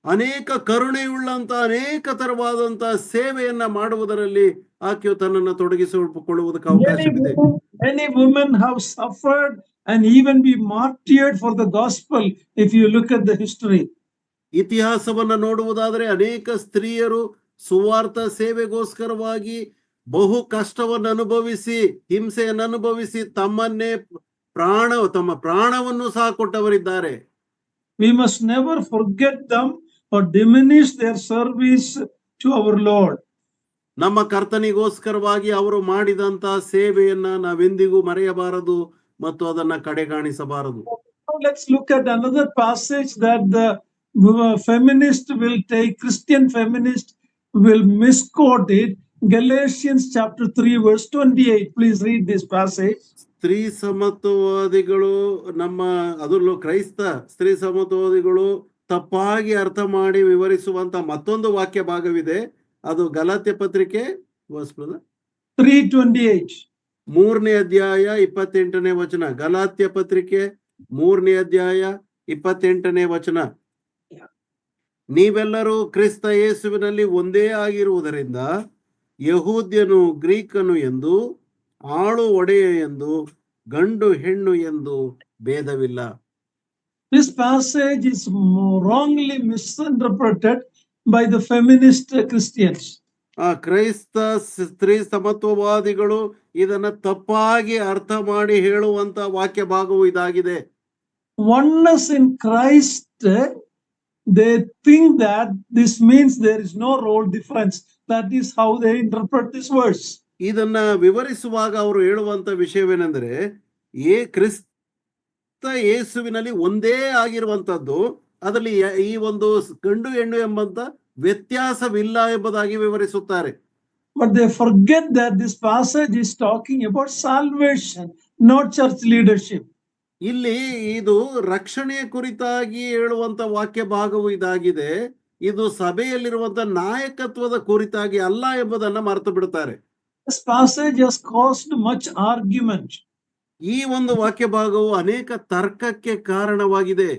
ಅನೇಕ ಕರುಣೆಯುಳ್ಳಂತ ಅನೇಕ ತರವಾದಂತ ಸೇವೆಯನ್ನ ಮಾಡುವುದರಲ್ಲಿ ಆಕೆಯು ತನ್ನನ್ನು ತೊಡಗಿಸಿಕೊಳ್ಳುವುದಕ್ಕೆ ಅವಕಾಶವಿದೆ. Many women have suffered and even be martyred for the gospel. If you look at the history, ಇತಿಹಾಸವನ್ನ ನೋಡುವುದಾದರೆ ಅನೇಕ ಸ್ತ್ರೀಯರು ಸುವಾರ್ಥ ಸೇವೆಗೋಸ್ಕರವಾಗಿ ಬಹು ಕಷ್ಟವನ್ನು ಅನುಭವಿಸಿ, ಹಿಂಸೆಯನ್ನು ಅನುಭವಿಸಿ ತಮ್ಮ ಪ್ರಾಣವನ್ನು ಸಹ ಕೊಟ್ಟವರಿದ್ದಾರೆ. We must never forget them or diminish their service to our Lord. ನಮ್ಮ ಕರ್ತನಿಗೋಸ್ಕರವಾಗಿ ಅವರು ಮಾಡಿದಂತ ಸೇವೆಯನ್ನ ನಾವೆಂದಿಗೂ ಮರೆಯಬಾರದು ಮತ್ತು ಅದನ್ನ ಕಡೆಗಾಣಿಸಬಾರದು. Now let's look at another passage that the feminist will take, Christian feminist will misquote it. Galatians chapter 3 verse 28. Please read this passage. ಸ್ತ್ರೀ ಸಮತ್ವವಾದಿಗಳು ಅದರಲ್ಲೂ ಕ್ರೈಸ್ತ ಸ್ತ್ರೀ ಸಮತ್ವವಾದಿಗಳು ತಪ್ಪಾಗಿ ಅರ್ಥ ಮಾಡಿ ವಿವರಿಸುವಂತ ಮತ್ತೊಂದು ವಾಕ್ಯ ಭಾಗವಿದೆ. ಅದು ಗಲಾತ್ಯ ಪತ್ರಿಕೆ 3:28. 3ನೇ ಅಧ್ಯಾಯ 28ನೇ ವಚನ. ಗಲಾತ್ಯ ಪತ್ರಿಕೆ 3ನೇ ಅಧ್ಯಾಯ 28ನೇ ವಚನ. ನೀವೆಲ್ಲರೂ ಕ್ರಿಸ್ತ ಯೇಸುವಿನಲ್ಲಿ ಒಂದೇ ಆಗಿರುವುದರಿಂದ ಯಹೂದ್ಯನು ಗ್ರೀಕನು ಎಂದು, ಆಳು ಒಡೆಯ ಎಂದು, ಗಂಡು ಹೆಣ್ಣು ಎಂದು ಭೇದವಿಲ್ಲ. This passage is wrongly misinterpreted by the feminist Christians. ಕ್ರೈಸ್ತ ಸ್ತ್ರೀ ಸಮತ್ವವಾದಿಗಳು ಇದನ್ನ ತಪ್ಪಾಗಿ ಅರ್ಥ ಮಾಡಿ ಹೇಳುವಂತ ವಾಕ್ಯ ಭಾಗವು ಇದಾಗಿದೆ. Oneness in Christ, they think that this means there is no role difference. That is how they interpret this verse. ಇದನ್ನ ವಿವರಿಸುವಾಗ ಅವರು ಹೇಳುವಂತ ವಿಷಯವೇನೆಂದರೆ, ಕ್ರಿಸ್ತ ಯೇಸುವಿನಲ್ಲಿ ಒಂದೇ ಆಗಿರುವಂತದ್ದು, ಅದರಲ್ಲಿ ಈ ಒಂದು ಗಂಡು ಹೆಣ್ಣು ಎಂಬಂತ ವ್ಯತ್ಯಾಸವಿಲ್ಲ ಎಂಬುದಾಗಿ ವಿವರಿಸುತ್ತಾರೆ. But they forget that this passage is talking about salvation, not church leadership. ಇಲ್ಲಿ ಇದು ರಕ್ಷಣೆಯ ಕುರಿತಾಗಿ ಹೇಳುವಂತ ವಾಕ್ಯ ಭಾಗವು ಇದಾಗಿದೆ. ಇದು ಸಭೆಯಲ್ಲಿರುವಂತ ನಾಯಕತ್ವದ ಕುರಿತಾಗಿ ಅಲ್ಲ ಎಂಬುದನ್ನ ಮರೆತು ಬಿಡುತ್ತಾರೆ. This passage has caused much argument. ಈ ಒಂದು ವಾಕ್ಯ ಭಾಗವು ಅನೇಕ ತರ್ಕಕ್ಕೆ ಕಾರಣವಾಗಿದೆ.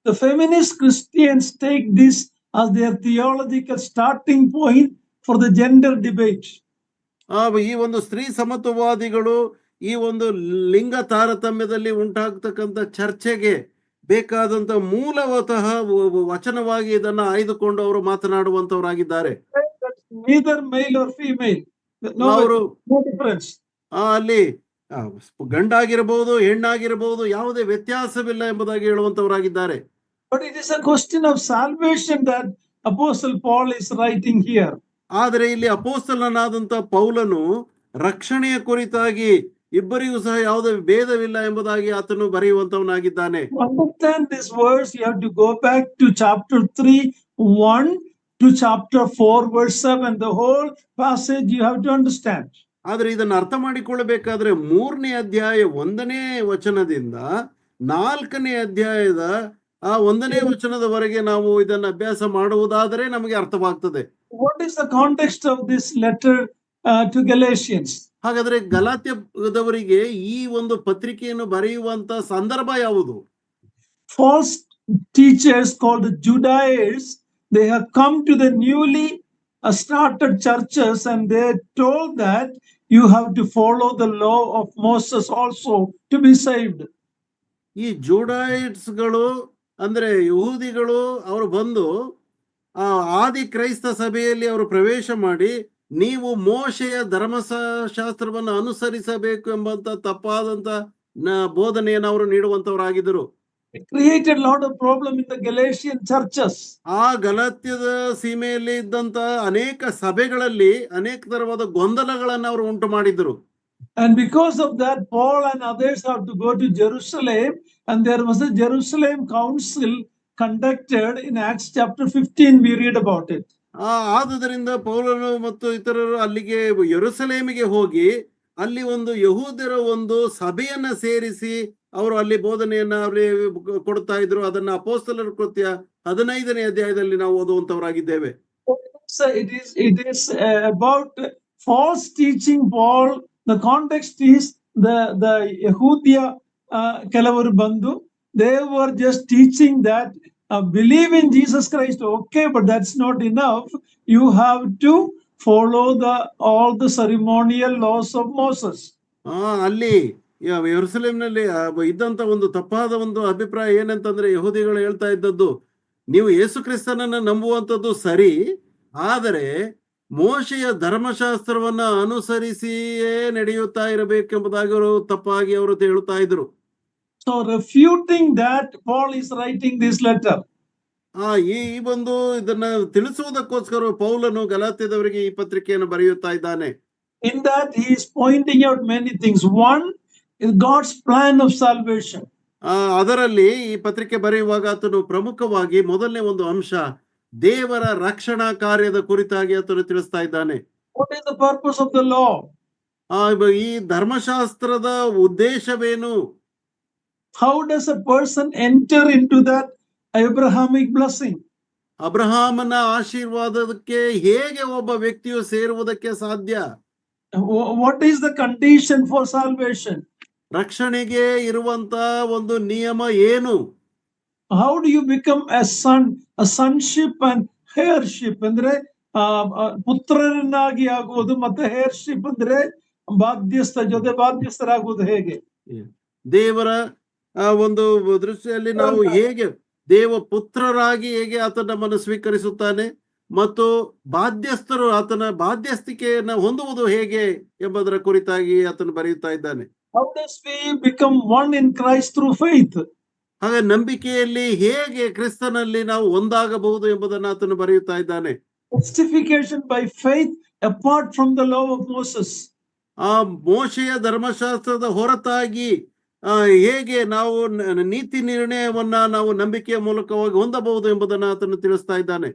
The feminist Christians take this as their theological starting point for the gender debate. ಈ ಒಂದು ಸ್ತ್ರೀ ಸಮತ್ವವಾದಿಗಳು ಈ ಒಂದು ಲಿಂಗ ತಾರತಮ್ಯದಲ್ಲಿ ಉಂಟಾಗ್ತಕ್ಕಂಥ ಚರ್ಚೆಗೆ ಬೇಕಾದಂತ ಮೂಲತಃ ವಚನವಾಗಿ ಇದನ್ನ ಆಯ್ದುಕೊಂಡು ಅವರು ಮಾತನಾಡುವಂತವರಾಗಿದ್ದಾರೆ. Neither male or female. No difference. ಅಲ್ಲಿ ಗಂಡಾಗಿರಬಹುದು ಹೆಣ್ಣಾಗಿರಬಹುದು ಯಾವುದೇ ವ್ಯತ್ಯಾಸವಿಲ್ಲ ಎಂಬುದಾಗಿ ಹೇಳುವಂತವರಾಗಿದ್ದಾರೆ. But it is a question of salvation that Apostle Paul is writing here. ಆದರೆ ಇಲ್ಲಿ ಅಪೊಸ್ತಲನಾದಂತ ಪೌಲನು ರಕ್ಷಣೆಯ ಕುರಿತಾಗಿ ಇಬ್ಬರಿಗೂ ಸಹ ಯಾವುದೇ ಭೇದವಿಲ್ಲ ಎಂಬುದಾಗಿ ಆತನು ಬರೆಯುವಂತವನಾಗಿದ್ದಾನೆ. To understand this verse, you have to go back to chapter 3:1 to chapter 4 verse 7. The whole passage you have to understand. ಆದ್ರೆ ಇದನ್ನು ಅರ್ಥ ಮಾಡಿಕೊಳ್ಳಬೇಕಾದ್ರೆ 3ನೇ ಅಧ್ಯಾಯ 1ನೇ ವಚನದಿಂದ 4ನೇ ಅಧ್ಯಾಯದ 1ನೇ ವಚನದವರೆಗೆ ನಾವು ಇದನ್ನು ಅಭ್ಯಾಸ ಮಾಡುವುದಾದರೆ ನಮಗೆ ಅರ್ಥವಾಗ್ತದೆ. What is the context of this letter to Galatians? ಹಾಗಾದ್ರೆ ಗಲಾತ್ಯದವರಿಗೆ ಈ ಒಂದು ಪತ್ರಿಕೆಯನ್ನು ಬರೆಯುವಂತ ಸಂದರ್ಭ ಯಾವುದು? False teachers called the Judaizers, they have come to the newly started churches and they told that you have to follow the law of Moses also to be saved. ಈ ಜೂಡಾಯಿಟ್ಸ್ಗಳು ಅಂದ್ರೆ ಯಹೂದಿಗಳು ಅವರು ಬಂದು ಆದಿ ಕ್ರೈಸ್ತ ಸಭೆಯಲ್ಲಿ ಅವರು ಪ್ರವೇಶ ಮಾಡಿ ನೀವು ಮೋಶೆಯ ಧರ್ಮಶಾಸ್ತ್ರವನ್ನು ಅನುಸರಿಸಬೇಕು ಎಂಬಂತ ತಪ್ಪಾದಂತ ಬೋಧನೆಯನ್ನು ಅವರು ನೀಡುವಂತವರಾಗಿದ್ದರು. It created a lot of problem in the Galatian churches. ಆ ಗಲಾತ್ಯದ ಸೀಮೆಯಲ್ಲಿ ಇದ್ದಂತ ಅನೇಕ ಸಭೆಗಳಲ್ಲಿ ಅನೇಕ ತರವಾದ ಗೊಂದಲಗಳನ್ನು ಅವರು ಉಂಟು ಮಾಡಿದ್ರು. And because of that, Paul and others have to go to Jerusalem, and there was a Jerusalem council conducted in Acts chapter 15. We read about it. ಆದುದರಿಂದ ಪೌಲನು ಮತ್ತು ಇತರರು ಅಲ್ಲಿಗೆ ಯೆರೂಸಲೇಮಿಗೆ ಹೋಗಿ ಅಲ್ಲಿ ಒಂದು ಯಹೂದ್ಯರ ಒಂದು ಸಭೆಯನ್ನ ಸೇರಿಸಿ ಅವರು ಅಲ್ಲಿ ಬೋಧನೆಯನ್ನ ಅಲ್ಲಿ ಕೊಡ್ತಾ ಇದ್ರು. ಅದನ್ನ ಅಪೊಸ್ತಲರ ಕೃತ್ಯ 15ನೇ ಅಧ್ಯಾಯದಲ್ಲಿ ನಾವು ಓದುವಂತವರಾಗಿದ್ದೇವೆ. It is about false teaching. Paul, the context is the Yehudia ಕೆಲವರು ಬಂದು they were just teaching that believe in Jesus Christ, okay, but that's not enough. You have to follow all the ceremonial laws of Moses. ಅಲ್ಲಿ ಯೆರೂಸಲೇಮಿನಲ್ಲಿ ಇದ್ದಂತ ಒಂದು ತಪ್ಪಾದ ಒಂದು ಅಭಿಪ್ರಾಯ ಏನಂತಂದ್ರೆ ಯಹೂದಿಗಳು ಹೇಳ್ತಾ ಇದ್ದದ್ದು, ನೀವು ಯೇಸು ಕ್ರಿಸ್ತನನ್ನ ನಂಬುವಂಥದ್ದು ಸರಿ, ಆದರೆ ಮೋಶೆಯ ಧರ್ಮಶಾಸ್ತ್ರವನ್ನ ಅನುಸರಿಸಿಯೇ ನಡೆಯುತ್ತಾ ಇರಬೇಕೆಂಬುದಾಗಿ ಅವರು ತಪ್ಪಾಗಿ ಅವರು ಹೇಳುತ್ತಾ ಇದ್ರು. So refuting that, Paul is writing this letter. ಈ ಒಂದು ಇದನ್ನ ತಿಳಿಸುವುದಕ್ಕೋಸ್ಕರ ಪೌಲನು ಗಲಾತ್ಯದವರಿಗೆ ಈ ಪತ್ರಿಕೆಯನ್ನು ಬರೆಯುತ್ತಾ ಇದ್ದಾನೆ. In that he is pointing out many things. One is God's plan of salvation. ಅದರಲ್ಲಿ ಈ ಪತ್ರಿಕೆ ಬರೆಯುವಾಗ ಆತನು ಪ್ರಮುಖವಾಗಿ ಮೊದಲನೇ ಒಂದು ಅಂಶ ದೇವರ ರಕ್ಷಣಾ ಕಾರ್ಯದ ಕುರಿತಾಗಿ ಆತನು ತಿಳಿಸ್ತಾ ಇದ್ದಾನೆ. What is the purpose of the law? ಈ ಧರ್ಮಶಾಸ್ತ್ರದ ಉದ್ದೇಶವೇನು? How does a person enter into that Abrahamic blessing? ಅಬ್ರಹಾಮನ ಆಶೀರ್ವಾದಕ್ಕೆ ಹೇಗೆ ಒಬ್ಬ ವ್ಯಕ್ತಿಯು ಸೇರುವುದಕ್ಕೆ ಸಾಧ್ಯ? What is the condition for salvation? ರಕ್ಷಣೆಗೆ ಇರುವಂತ ಒಂದು ನಿಯಮ ಏನು? How do you become a son, a sonship and heirship? ಅಂದ್ರೆ ಪುತ್ರರನ್ನಾಗಿ ಆಗುವುದು ಮತ್ತೆ ಹೇರ್ಶಿಪ್ ಅಂದ್ರೆ ಜೊತೆ ಬಾಧ್ಯಸ್ಥರಾಗುವುದು ಹೇಗೆ? ದೇವರ ಒಂದು ದೃಷ್ಟಿಯಲ್ಲಿ ನಾವು ಹೇಗೆ ದೇವ ಪುತ್ರರಾಗಿ ಹೇಗೆ ಆತನ ನಮ್ಮನ್ನು ಸ್ವೀಕರಿಸುತ್ತಾನೆ ಮತ್ತು ಬಾಧ್ಯಸ್ಥರು ಆತನ ಬಾಧ್ಯಸ್ಥಿಕೆಯನ್ನು ಹೊಂದುವುದು ಹೇಗೆ ಎಂಬುದರ ಕುರಿತಾಗಿ ಆತನು ಬರೆಯುತ್ತಾ ಇದ್ದಾನೆ. How does we become one in Christ through faith? ಹಾಗೆ ನಂಬಿಕೆಯಲ್ಲಿ ಹೇಗೆ ಕ್ರಿಸ್ತನಲ್ಲಿ ನಾವು ಒಂದಾಗಬಹುದು ಎಂಬುದನ್ನು ಆತನು ಬರೆಯುತ್ತಾ ಇದ್ದಾನೆ. Justification by faith apart from the law of Moses. ಆ ಮೋಶೆಯ ಧರ್ಮಶಾಸ್ತ್ರದ ಹೊರತಾಗಿ ಹೇಗೆ ನಾವು ನೀತಿ ನಿರ್ಣಯವನ್ನ ನಾವು ನಂಬಿಕೆಯ ಮೂಲಕವಾಗಿ ಹೊಂದಬಹುದು ಎಂಬುದನ್ನು ಆತನು ತಿಳಿಸ್ತಾ ಇದ್ದಾನೆ.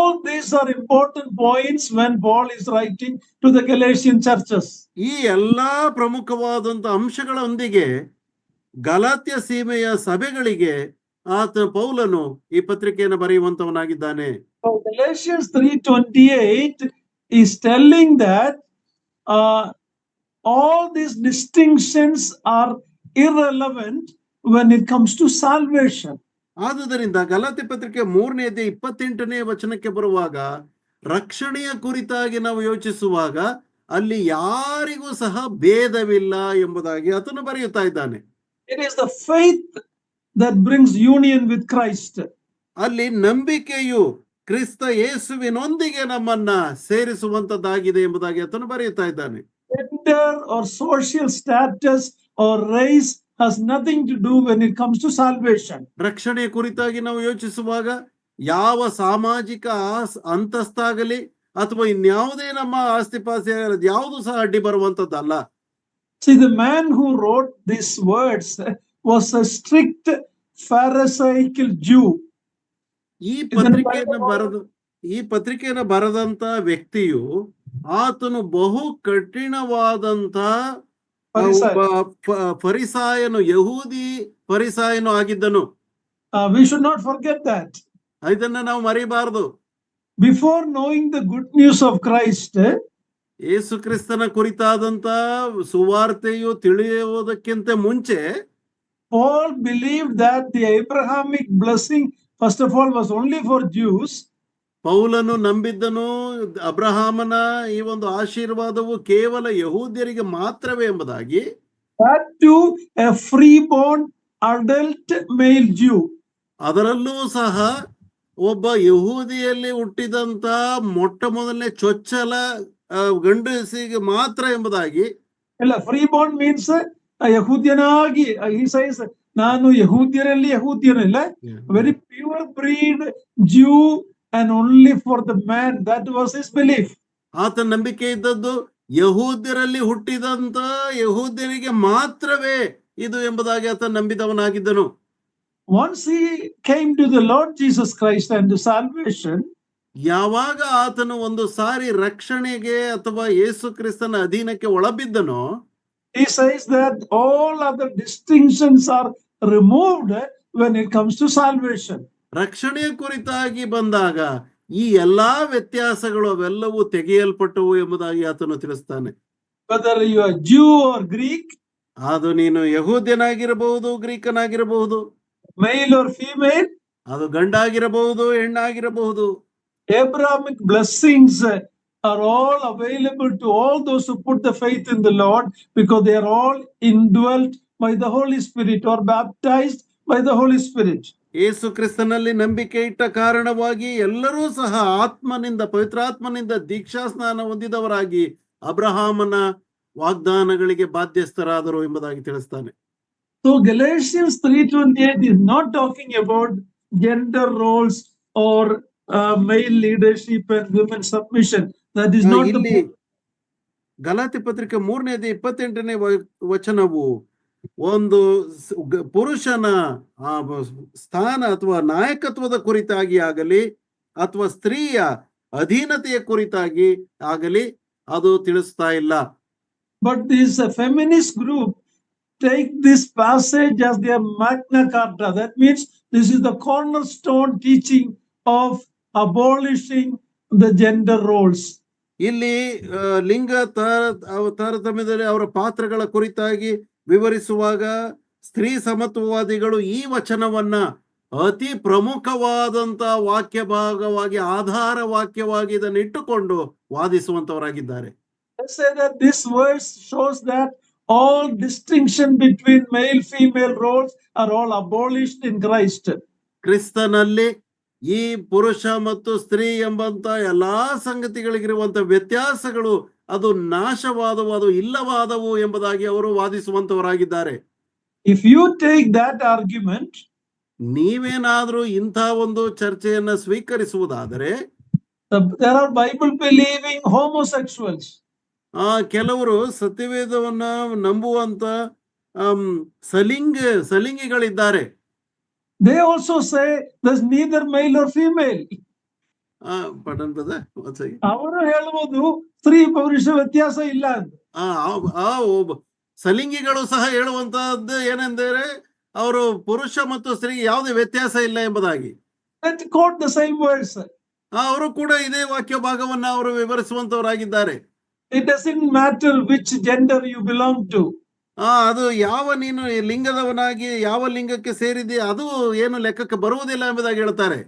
All these are important points when Paul is writing to the Galatian churches. ಈ ಎಲ್ಲಾ ಪ್ರಮುಖವಾದಂತ ಅಂಶಗಳೊಂದಿಗೆ ಗಲಾತ್ಯ ಸೀಮೆಯ ಸಭೆಗಳಿಗೆ ಪೌಲನು ಈ ಪತ್ರಿಕೆಯನ್ನು ಬರೆಯುವಂತವನಾಗಿದ್ದಾನೆ. So Galatians 3:28 is telling that all these distinctions are irrelevant when it comes to salvation. ಆದುದರಿಂದ ಗಲಾತ್ಯ ಪತ್ರಿಕೆ 3ನೇ ಅಧ್ಯಾಯ 28ನೇ ವಚನಕ್ಕೆ ಬರುವಾಗ ರಕ್ಷಣೆಯ ಕುರಿತಾಗಿ ನಾವು ಯೋಚಿಸುವಾಗ ಅಲ್ಲಿ ಯಾರಿಗೂ ಸಹ ಭೇದವಿಲ್ಲ ಎಂಬುದಾಗಿ ಆತನು ಬರೆಯುತ್ತಾ ಇದ್ದಾನೆ. It is the faith that brings union with Christ. ಅಲ್ಲಿ ನಂಬಿಕೆಯು ಕ್ರಿಸ್ತ ಯೇಸುವಿನೊಂದಿಗೆ ನಮ್ಮನ್ನ ಸೇರಿಸುವಂತದ್ದಾಗಿದೆ ಎಂಬುದಾಗಿ ಆತನು ಬರೆಯುತ್ತಾ ಇದ್ದಾನೆ. Gender or social status or race has nothing to do when it comes to salvation. ರಕ್ಷಣೆಯ ಕುರಿತಾಗಿ ನಾವು ಯೋಚಿಸುವಾಗ ಯಾವ ಸಾಮಾಜಿಕ ಅಂತಸ್ತಾಗಲಿ ಅಥವಾ ಇನ್ಯಾವುದೇ ನಮ್ಮ ಆಸ್ತಿಪಾಸ್ತಿ ಯಾವುದು ಸಹ ಅಡ್ಡಿ ಬರುವಂತದ್ದಲ್ಲ. See, the man who wrote these words was a strict Pharisaical Jew. ಈ ಪತ್ರಿಕೆಯನ್ನು ಬರೆದಂತ ವ್ಯಕ್ತಿಯು ಆತನು ಬಹು ಕಠಿಣವಾದಂತ ಫರಿಸಾಯನು, ಯಹೂದಿ ಫರಿಸಾಯನು ಆಗಿದ್ದನು. We should not forget that. ಇದನ್ನ ನಾವು ಮರಿಬಾರದು. Before knowing the good news of Christ, ಯೇಸು ಕ್ರಿಸ್ತನ ಕುರಿತಾದಂತ ಸುವಾರ್ತೆಯು ತಿಳಿಯುವುದಕ್ಕಿಂತ ಮುಂಚೆ Paul believed that the Abrahamic blessing, first of all, was only for Jews. ಪೌಲನು ನಂಬಿದ್ದನು ಅಬ್ರಹಾಮನ ಈ ಒಂದು ಆಶೀರ್ವಾದವು ಕೇವಲ ಯಹೂದ್ಯರಿಗೆ ಮಾತ್ರವೇ ಎಂಬುದಾಗಿ. That too a freeborn adult male Jew. ಅದರಲ್ಲೂ ಸಹ ಒಬ್ಬ ಯಹೂದಿಯಲ್ಲಿ ಹುಟ್ಟಿದಂತ ಮೊಟ್ಟ ಮೊದಲನೇ ಚೊಚ್ಚಲ ಗಂಡಸಿಗೆ ಮಾತ್ರ ಎಂಬುದಾಗಿ. ಇಲ್ಲ, freeborn means ಯಹೂದ್ಯನಾಗಿ, he says ನಾನು ಯಹೂದ್ಯರಲ್ಲಿ ಯಹೂದ್ಯನಿಲ್ಲ, very pure breed Jew and only for the man. That was his belief. ಆತನ ನಂಬಿಕೆ ಇದ್ದದ್ದು ಯಹೂದ್ಯರಲ್ಲಿ ಹುಟ್ಟಿದಂತ ಯಹೂದ್ಯರಿಗೆ ಮಾತ್ರವೇ ಇದು ಎಂಬುದಾಗಿ ಆತ ನಂಬಿದವನಾಗಿದ್ದನು. Once he came to the Lord Jesus Christ and to salvation, ಯಾವಾಗ ಆತನು ಒಂದು ಸಾರಿ ರಕ್ಷಣೆಗೆ ಅಥವಾ ಯೇಸು ಕ್ರಿಸ್ತನ ಅಧೀನಕ್ಕೆ ಒಳಬಿದ್ದನೋ, he says that all other distinctions are removed when it comes to salvation. ರಕ್ಷಣೆಯ ಕುರಿತಾಗಿ ಬಂದಾಗ ಈ ಎಲ್ಲಾ ವ್ಯತ್ಯಾಸಗಳು ಅವೆಲ್ಲವೂ ತೆಗೆಯಲ್ಪಟ್ಟವು ಎಂಬುದಾಗಿ ಆತನು ತಿಳಿಸ್ತಾನೆ. Whether you are Jew or Greek, ಅದು ನೀನು ಯಹೂದ್ಯನಾಗಿರಬಹುದು, ಗ್ರೀಕನಾಗಿರಬಹುದು, male or female, ಅದು ಗಂಡಾಗಿರಬಹುದು, ಹೆಣ್ಣಾಗಿರಬಹುದು, Abrahamic blessings are all available to all those who put the faith in the Lord, because they are all indwelt by the Holy Spirit or baptized by the Holy Spirit. ಯೇಸು ಕ್ರಿಸ್ತನಲ್ಲಿ ನಂಬಿಕೆ ಇಟ್ಟ ಕಾರಣವಾಗಿ ಎಲ್ಲರೂ ಸಹ ಆತ್ಮನಿಂದ, ಪವಿತ್ರಾತ್ಮನಿಂದ ದೀಕ್ಷಾ ಸ್ನಾನ ಹೊಂದಿದವರಾಗಿ ಅಬ್ರಹಾಮನ ವಾಗ್ದಾನಗಳಿಗೆ ಬಾಧ್ಯಸ್ಥರಾದರು ಎಂಬುದಾಗಿ ತಿಳಿಸ್ತಾನೆ. So Galatians 3:28 is not talking about gender roles or male leadership and women submission. That is not ಇಲ್ಲಿ ಗಲಾತ್ಯ ಪತ್ರಿಕೆ 3ನೇ ಅಧ್ಯಾಯ 28ನೇ ವಚನವು ಒಂದು ಪುರುಷನ ಸ್ಥಾನ ಅಥವಾ ನಾಯಕತ್ವದ ಕುರಿತಾಗಿ ಆಗಲಿ ಅಥವಾ ಸ್ತ್ರೀಯ ಅಧೀನತೆಯ ಕುರಿತಾಗಿ ಆಗಲಿ ಅದು ತಿಳಿಸ್ತಾ ಇಲ್ಲ. But this feminist group take this passage as their Magna Carta. That means this is the cornerstone teaching of abolishing the gender roles. ಇಲ್ಲಿ ಲಿಂಗ ತಾರತಮ್ಯದಲ್ಲಿ ಅವರ ಪಾತ್ರಗಳ ಕುರಿತಾಗಿ ವಿವರಿಸುವಾಗ ಸ್ತ್ರೀ ಸಮತ್ವವಾದಿಗಳು ಈ ವಚನವನ್ನ ಅತಿ ಪ್ರಮುಖವಾದಂತ ವಾಕ್ಯ ಭಾಗವಾಗಿ, ಆಧಾರ ವಾಕ್ಯವಾಗಿ ಇದನ್ನು ಇಟ್ಟುಕೊಂಡು ವಾದಿಸುವಂತವರಾಗಿದ್ದಾರೆ. Let's say that this verse shows that all distinction between male female roles are all abolished in Christ. ಕ್ರಿಸ್ತನಲ್ಲಿ ಈ ಪುರುಷ ಮತ್ತು ಸ್ತ್ರೀ ಎಂಬಂತ ಎಲ್ಲಾ ಸಂಗತಿಗಳಿಗಿರುವಂತ ವ್ಯತ್ಯಾಸಗಳು ಅದು ನಾಶವಾದವು, ಅದು ಇಲ್ಲವಾದವು ಎಂಬುದಾಗಿ ಅವರು ವಾದಿಸುವಂತವರಾಗಿದ್ದಾರೆ. If you take that argument, ನೀವೇನಾದ್ರೂ ಇಂಥ ಒಂದು ಚರ್ಚೆಯನ್ನ ಸ್ವೀಕರಿಸುವುದಾದರೆ, there are Bible believing homosexuals. ಕೆಲವರು ಸತ್ಯವೇದವನ್ನ ನಂಬುವಂತ ಸಲಿಂಗಿಗಳಿದ್ದಾರೆ. They also say there's neither male or female. ಪಠನ್ ಬ್ರದರ್ ಅವರು ಹೇಳುವುದು ಸ್ತ್ರೀ ಪುರುಷ ವ್ಯತ್ಯಾಸ ಇಲ್ಲ ಅಂತ. ಸಲಿಂಗಿಗಳು ಸಹ ಹೇಳುವಂತಹದ್ದು ಏನೆಂದರೆ ಅವರು ಪುರುಷ ಮತ್ತು ಸ್ತ್ರೀ ಯಾವುದೇ ವ್ಯತ್ಯಾಸ ಇಲ್ಲ ಎಂಬುದಾಗಿ. Let's quote the same words. ಅವರು ಕೂಡ ಇದೇ ವಾಕ್ಯ ಭಾಗವನ್ನ ಅವರು ವಿವರಿಸುವಂತವರಾಗಿದ್ದಾರೆ. It doesn't matter which gender you belong to. ಅದು ಯಾವ ನೀನು ಲಿಂಗದವನಾಗಿ ಯಾವ ಲಿಂಗಕ್ಕೆ ಸೇರಿದೆ ಅದು ಏನು ಲೆಕ್ಕಕ್ಕೆ ಬರುವುದಿಲ್ಲ ಎಂಬುದಾಗಿ ಹೇಳ್ತಾರೆ.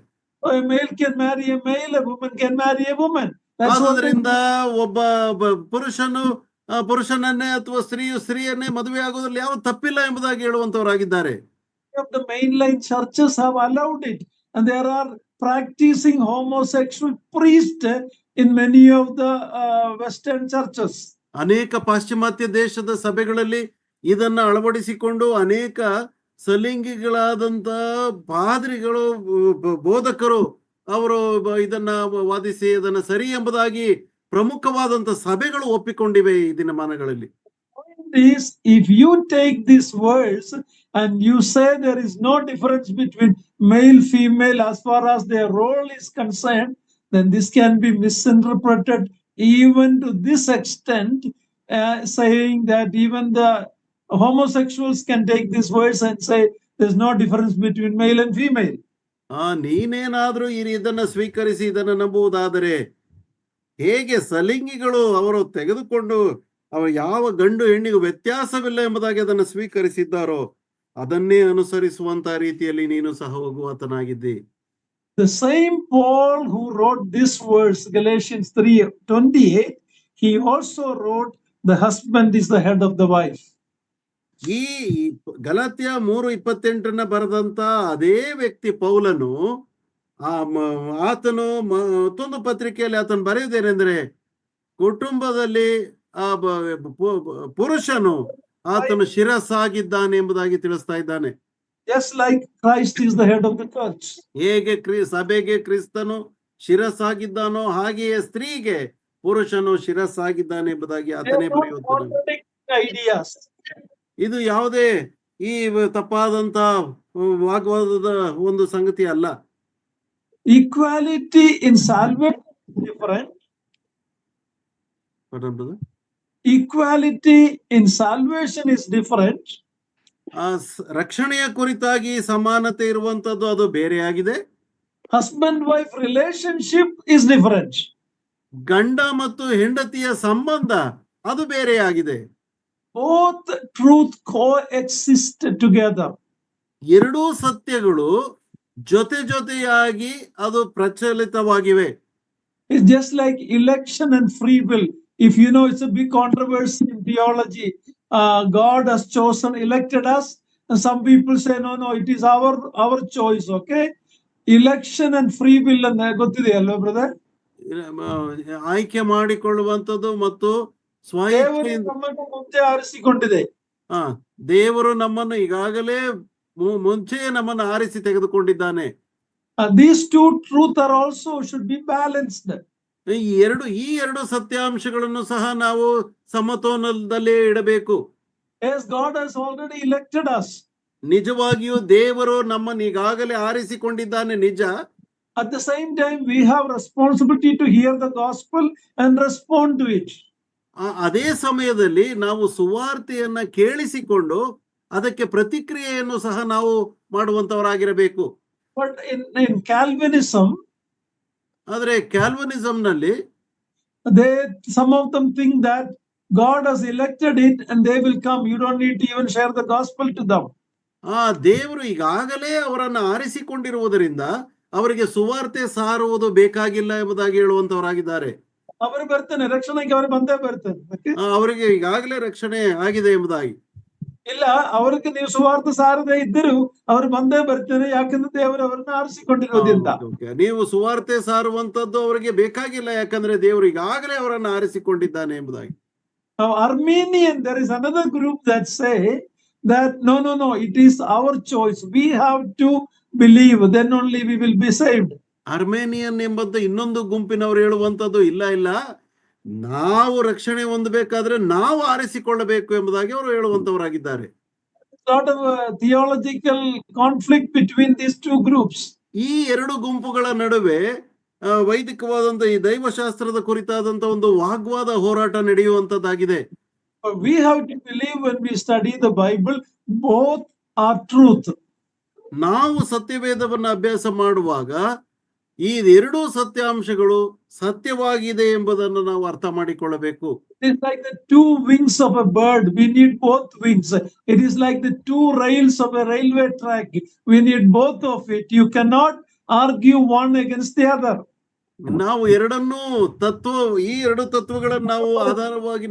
A male can marry a male, a woman can marry a woman. ಆದ್ರಿಂದ ಒಬ್ಬ ಪುರುಷನನ್ನೇ ಅಥವಾ ಸ್ತ್ರೀಯನ್ನೇ ಮದುವೆ ಆಗೋದ್ರಲ್ಲಿ ಯಾವ ತಪ್ಪಿಲ್ಲ ಎಂಬುದಾಗಿ ಹೇಳುವಂತವರಾಗಿದ್ದಾರೆ. The mainline churches have allowed it, and there are practicing homosexual priests in many of the Western churches. ಅನೇಕ ಪಾಶ್ಚಿಮಾತ್ಯ ದೇಶದ ಸಭೆಗಳಲ್ಲಿ ಇದನ್ನ ಅಳವಡಿಸಿಕೊಂಡು ಅನೇಕ ಸಲಿಂಗಿಗಳಾದಂತ ಪಾದ್ರಿಗಳು ಬೋಧಕರು ಅವರು ಇದನ್ನ ವಾದಿಸಿ ಇದನ್ನ ಸರಿ ಎಂಬುದಾಗಿ ಪ್ರಮುಖವಾದಂತ ಸಭೆಗಳು ಒಪ್ಪಿಕೊಂಡಿವೆ ಈ ದಿನಮಾನಗಳಲ್ಲಿ. If you take these words and you say there is no difference between male female as far as their role is concerned, then this can be misinterpreted even to this extent, saying that even the homosexuals can take these words and say there's no difference between male and female. ನೀನೇನಾದ್ರೂ ಇದನ್ನ ಸ್ವೀಕರಿಸಿ ಇದನ್ನ ನಂಬುವುದಾದರೆ ಹೇಗೆ ಸಲಿಂಗಿಗಳು ಅವರು ತೆಗೆದುಕೊಂಡು ಅವರು ಯಾವ ಗಂಡು ಹೆಣ್ಣಿಗೂ ವ್ಯತ್ಯಾಸವಿಲ್ಲ ಎಂಬುದಾಗಿ ಅದನ್ನು ಸ್ವೀಕರಿಸಿದ್ದಾರೋ ಅದನ್ನೇ ಅನುಸರಿಸುವಂತ ರೀತಿಯಲ್ಲಿ ನೀನು ಸಹ ಹೋಗುವಾತನಾಗಿದ್ದಿ. The same Paul who wrote this verse, Galatians 3:28, he also wrote the husband is the head of the wife. ಈ ಗಲಾತ್ಯ 3:28 ಬರೆದಂತ ಅದೇ ವ್ಯಕ್ತಿ ಪೌಲನು ಆತನು ಮತ್ತೊಂದು ಪತ್ರಿಕೆಯಲ್ಲಿ ಆತನು ಬರೆಯುವುದೇನೆಂದ್ರೆ ಕುಟುಂಬದಲ್ಲಿ ಪುರುಷನು ಆತನು ಶಿರಸ್ಸಾಗಿದ್ದಾನೆ ಎಂಬುದಾಗಿ ತಿಳಿಸ್ತಾ ಇದ್ದಾನೆ. Just like Christ is the head of the church. ಹೇಗೆ ಸಭೆಗೆ ಕ್ರಿಸ್ತನು ಶಿರಸ್ಸಾಗಿದ್ದಾನೋ ಹಾಗೆಯೇ ಸ್ತ್ರೀಗೆ ಪುರುಷನು ಶಿರಸ್ಸಾಗಿದ್ದಾನೆ ಎಂಬುದಾಗಿ ಆತನೇ ಬರೆಯುತ್ತಾನೆ. ಇದು ಯಾವುದೇ ಈ ತಪ್ಪಾದಂತ ವಾಗ್ವಾದದ ಒಂದು ಸಂಗತಿ ಅಲ್ಲ. Equality in salvation is different. Equality in salvation is different. ರಕ್ಷಣೆಯ ಕುರಿತಾಗಿ ಸಮಾನತೆ ಇರುವಂತದ್ದು ಅದು ಬೇರೆಯಾಗಿದೆ. Husband wife relationship is different. ಗಂಡ ಮತ್ತು ಹೆಂಡತಿಯ ಸಂಬಂಧ ಅದು ಬೇರೆಯಾಗಿದೆ. Both truth coexist together. ಎರಡೂ ಸತ್ಯಗಳು ಜೊತೆಯಾಗಿ ಅದು ಪ್ರಚಲಿತವಾಗಿವೆ. It's just like election and free will. If you know, it's a big controversy in theology. God has chosen, elected us, and some people say no, it is our choice. Okay, election and free will and ಗೊತ್ತಿದೆ ಅಲ್ವಾ brother? ಆಯ್ಕೆ ಮಾಡಿಕೊಳ್ಳುವಂತದ್ದು ಮತ್ತು ಮುಂಚೆ ಆರಿಸಿಕೊಂಡಿದೆ. ದೇವರು ನಮ್ಮನ್ನು ಈಗಾಗಲೇ ಮುಂಚೆ ನಮ್ಮನ್ನು ಆರಿಸಿ ತೆಗೆದುಕೊಂಡಿದ್ದಾನೆ. These two truths are also should be balanced. ಈ ಎರಡು ಸತ್ಯಾಂಶಗಳನ್ನು ಸಹ ನಾವು ಸಮತೋಲನದಲ್ಲಿ ಇಡಬೇಕು. Yes, God has already elected us. ನಿಜವಾಗಿಯೂ ದೇವರು ನಮ್ಮನ್ನು ಈಗಾಗಲೇ ಆರಿಸಿಕೊಂಡಿದ್ದಾನೆ ನಿಜ. At the same time, we have responsibility to hear the gospel and respond to it. ಅದೇ ಸಮಯದಲ್ಲಿ ನಾವು ಸುವಾರ್ತೆಯನ್ನ ಕೇಳಿಸಿಕೊಂಡು ಅದಕ್ಕೆ ಪ್ರತಿಕ್ರಿಯೆಯನ್ನು ಸಹ ನಾವು ಮಾಡುವಂತವರಾಗಿರಬೇಕು. But in Calvinism, ಆದರೆ ಕ್ಯಾಲ್ವಿನಿಸಂ ನಲ್ಲಿ some of them think that God has elected it and they will come. You don't need to even share the gospel to them. ದೇವರು ಈಗಾಗಲೇ ಅವರನ್ನು ಆರಿಸಿಕೊಂಡಿರುವುದರಿಂದ ಅವರಿಗೆ ಸುವಾರ್ತೆ ಸಾರುವುದು ಬೇಕಾಗಿಲ್ಲ ಎಂಬುದಾಗಿ ಹೇಳುವಂತವರಾಗಿದ್ದಾರೆ. ಅವರು ಬರ್ತಾನೆ, ರಕ್ಷಣೆಗೆ ಅವರು ಬಂದೇ ಬರ್ತಾರೆ. ಅವರಿಗೆ ಈಗಾಗಲೇ ರಕ್ಷಣೆ ಆಗಿದೆ ಎಂಬುದಾಗಿ ಇಲ್ಲ, ಅವ್ರಿಗೆ ನೀವು ಸುವಾರ್ತೆ ಸಾರದೆ ಇದ್ದರೂ ಅವರು ಬಂದೇ ಬರ್ತಾರೆ. ಯಾಕಂದ್ರೆ ದೇವರು ಅವರನ್ನು ಆರಿಸಿಕೊಂಡಿರೋದ್ರಿಂದ. ನೀವು ಸುವಾರ್ತೆ ಸಾರುವಂತದ್ದು ಅವರಿಗೆ ಬೇಕಾಗಿಲ್ಲ, ಯಾಕಂದ್ರೆ ದೇವರು ಈಗಾಗಲೇ ಅವರನ್ನು ಆರಿಸಿಕೊಂಡಿದ್ದಾನೆ ಎಂಬುದಾಗಿ. Armenian, there is another group that say that no, it is our choice. We have to believe, then only we will be saved. Armenian ಎಂಬಂತ ಇನ್ನೊಂದು ಗುಂಪಿನವರು ಹೇಳುವಂತದ್ದು ಇಲ್ಲ, ನಾವು ರಕ್ಷಣೆ ಹೊಂದಬೇಕಾದ್ರೆ ನಾವು ಆರಿಸಿಕೊಳ್ಳಬೇಕು ಎಂಬುದಾಗಿ ಅವರು ಹೇಳುವಂತವರಾಗಿದ್ದಾರೆ. lot of theological conflict between these two groups. ಈ ಎರಡು ಗುಂಪುಗಳ ನಡುವೆ ವೈದಿಕವಾದಂತ ಈ ದೈವಶಾಸ್ತ್ರದ ಕುರಿತಾದಂತ ಒಂದು ವಾಗ್ವಾದ ಹೋರಾಟ ನಡೆಯುವಂತದ್ದಾಗಿದೆ. We have to believe when we study the Bible, both are truth. ನಾವು ಸತ್ಯವೇದವನ್ನು ಅಭ್ಯಾಸ ಮಾಡುವಾಗ ಈ ಎರಡೂ ಸತ್ಯಾಂಶಗಳು ಸತ್ಯವಾಗಿದೆ ಎಂಬುದನ್ನು ನಾವು ಅರ್ಥ ಮಾಡಿಕೊಳ್ಳಬೇಕು. It is like the two wings of a bird. We need both wings. It is like the two rails of a railway track. We need both of it. You cannot argue one against the other. ನಾವು ಎರಡನ್ನೂ ಈ ಎರಡು ತತ್ವಗಳನ್ನು ನಾವು ಆಧಾರವಾಗಿ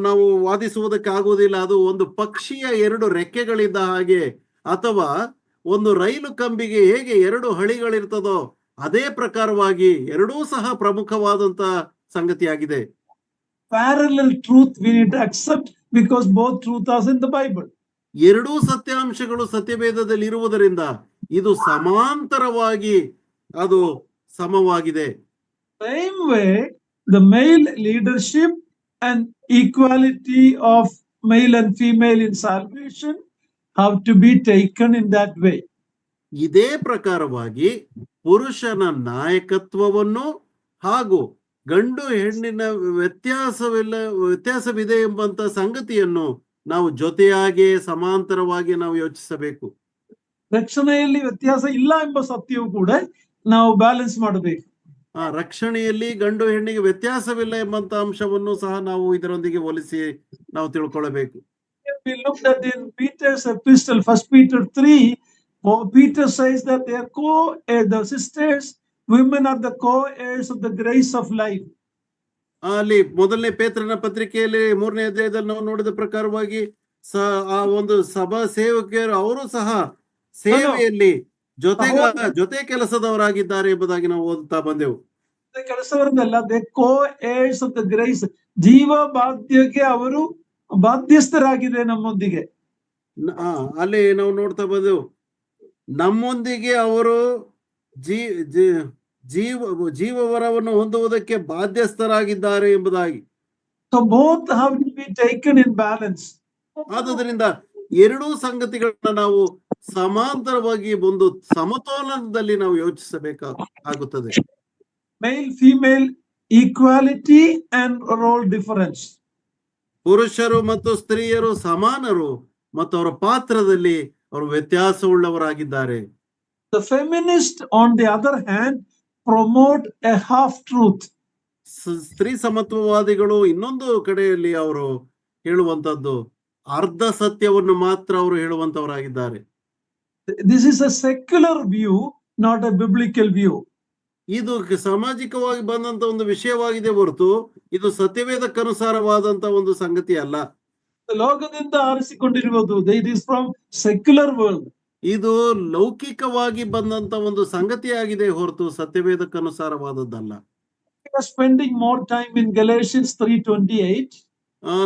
ನಾವು ವಾದಿಸುವುದಕ್ಕೆ ಆಗುವುದಿಲ್ಲ. ಅದು ಒಂದು ಪಕ್ಷಿಯ ಎರಡು ರೆಕ್ಕೆಗಳಿದ್ದ ಹಾಗೆ, ಅಥವಾ ಒಂದು ರೈಲು ಕಂಬಿಗೆ ಹೇಗೆ ಎರಡು ಹಳಿಗಳಿರ್ತದೋ ಅದೇ ಪ್ರಕಾರವಾಗಿ ಎರಡೂ ಸಹ ಪ್ರಮುಖವಾದಂತ ಸಂಗತಿಯಾಗಿದೆ. Parallel truth we need to accept because both truth are in the Bible. ಎರಡೂ ಸತ್ಯಾಂಶಗಳು ಸತ್ಯವೇದದಲ್ಲಿ ಇರುವುದರಿಂದ ಇದು ಸಮಾಂತರವಾಗಿ ಅದು ಸಮವಾಗಿದೆ. Same way, the male leadership and equality of male and female in salvation have to be taken in that way. ಇದೇ ಪ್ರಕಾರವಾಗಿ ಪುರುಷನ ನಾಯಕತ್ವವನ್ನು ಹಾಗೂ ಗಂಡು ಹೆಣ್ಣಿನ ವ್ಯತ್ಯಾಸವಿದೆ ಎಂಬಂತ ಸಂಗತಿಯನ್ನು ನಾವು ಜೊತೆಯಾಗಿ ಸಮಾಂತರವಾಗಿ ನಾವು ಯೋಚಿಸಬೇಕು. ರಕ್ಷಣೆಯಲ್ಲಿ ವ್ಯತ್ಯಾಸ ಇಲ್ಲ ಎಂಬ ಸತ್ಯವು ಕೂಡ ನಾವು ಬ್ಯಾಲೆನ್ಸ್ ಮಾಡಬೇಕು. ರಕ್ಷಣೆಯಲ್ಲಿ ಗಂಡು ಹೆಣ್ಣಿಗೆ ವ್ಯತ್ಯಾಸವಿಲ್ಲ ಎಂಬಂತ ಅಂಶವನ್ನು ಸಹ ನಾವು ಇದರೊಂದಿಗೆ ಹೋಲಿಸಿ ನಾವು ತಿಳ್ಕೊಳ್ಳಬೇಕು. We looked at in Peter's epistle, 1 Peter 3, Peter says that they are the sisters, women are the co-heirs of the grace of life. ಅಲ್ಲಿ ಮೊದಲನೇ ಪೇತ್ರನ ಪತ್ರಿಕೆಯಲ್ಲಿ 3ನೇ ಅಧ್ಯಾಯದಲ್ಲಿ ನಾವು ನೋಡಿದ ಪ್ರಕಾರವಾಗಿ ಆ ಒಂದು ಸಭಾ ಸೇವಕಿಯರು ಅವರು ಸಹ ಸೇವೆಯಲ್ಲಿ ಜೊತೆ ಕೆಲಸದವರಾಗಿದ್ದಾರೆ ಎಂಬುದಾಗಿ ನಾವು ಓದುತ್ತಾ ಬಂದೆವು. ಕೆಲಸವರಲ್ಲ, they co-heirs of the grace, ಜೀವ ಬಾಧ್ಯಕ್ಕೆ ಅವರು ಬಾಧ್ಯಸ್ಥರಾಗಿದೆ ನಮ್ಮೊಂದಿಗೆ. ಅಲ್ಲಿ ನಾವು ನೋಡ್ತಾ ಬಂದೆವು, ನಮ್ಮೊಂದಿಗೆ ಅವರು ಜೀವವರವನ್ನು ಹೊಂದುವುದಕ್ಕೆ ಬಾಧ್ಯಸ್ಥರಾಗಿದ್ದಾರೆ ಎಂಬುದಾಗಿ. So both have to be taken in balance. ಆದುದರಿಂದ ಎರಡೂ ಸಂಗತಿಗಳನ್ನ ನಾವು ಸಮಾಂತರವಾಗಿ ಒಂದು ಸಮತೋಲನದಲ್ಲಿ ನಾವು ಯೋಚಿಸಬೇಕಾಗುತ್ತದೆ. Male female equality and role difference. ಪುರುಷರು ಮತ್ತು ಸ್ತ್ರೀಯರು ಸಮಾನರು ಮತ್ತು ಅವರ ಪಾತ್ರದಲ್ಲಿ ಅವರು ವ್ಯತ್ಯಾಸವುಳ್ಳವರಾಗಿದ್ದಾರೆ. The feminists on the other hand promote a half truth. ಸ್ತ್ರೀ ಸಮತ್ವವಾದಿಗಳು ಇನ್ನೊಂದು ಕಡೆಯಲ್ಲಿ ಅವರು ಹೇಳುವಂತದ್ದು ಅರ್ಧ ಸತ್ಯವನ್ನು ಮಾತ್ರ ಅವರು ಹೇಳುವಂತವರಾಗಿದ್ದಾರೆ. This is a secular view, not a biblical view. ಇದು ಸಾಮಾಜಿಕವಾಗಿ ಬಂದಂತ ಒಂದು ವಿಷಯವಾಗಿದೆ ಹೊರತು ಇದು ಸತ್ಯವೇದಕ್ಕನುಸಾರವಾದಂತ ಒಂದು ಸಂಗತಿ ಅಲ್ಲ. ಲೋಕದಿಂದ ಆರಿಸಿಕೊಂಡಿರುವುದು, it is from secular world. ಇದು ಲೌಕಿಕವಾಗಿ ಬಂದಂತ ಒಂದು ಸಂಗತಿಯಾಗಿದೆ ಹೊರತು ಸತ್ಯವೇದಕ್ಕನುಸಾರವಾದದ್ದಲ್ಲ. We are spending more time in Galatians 3:28.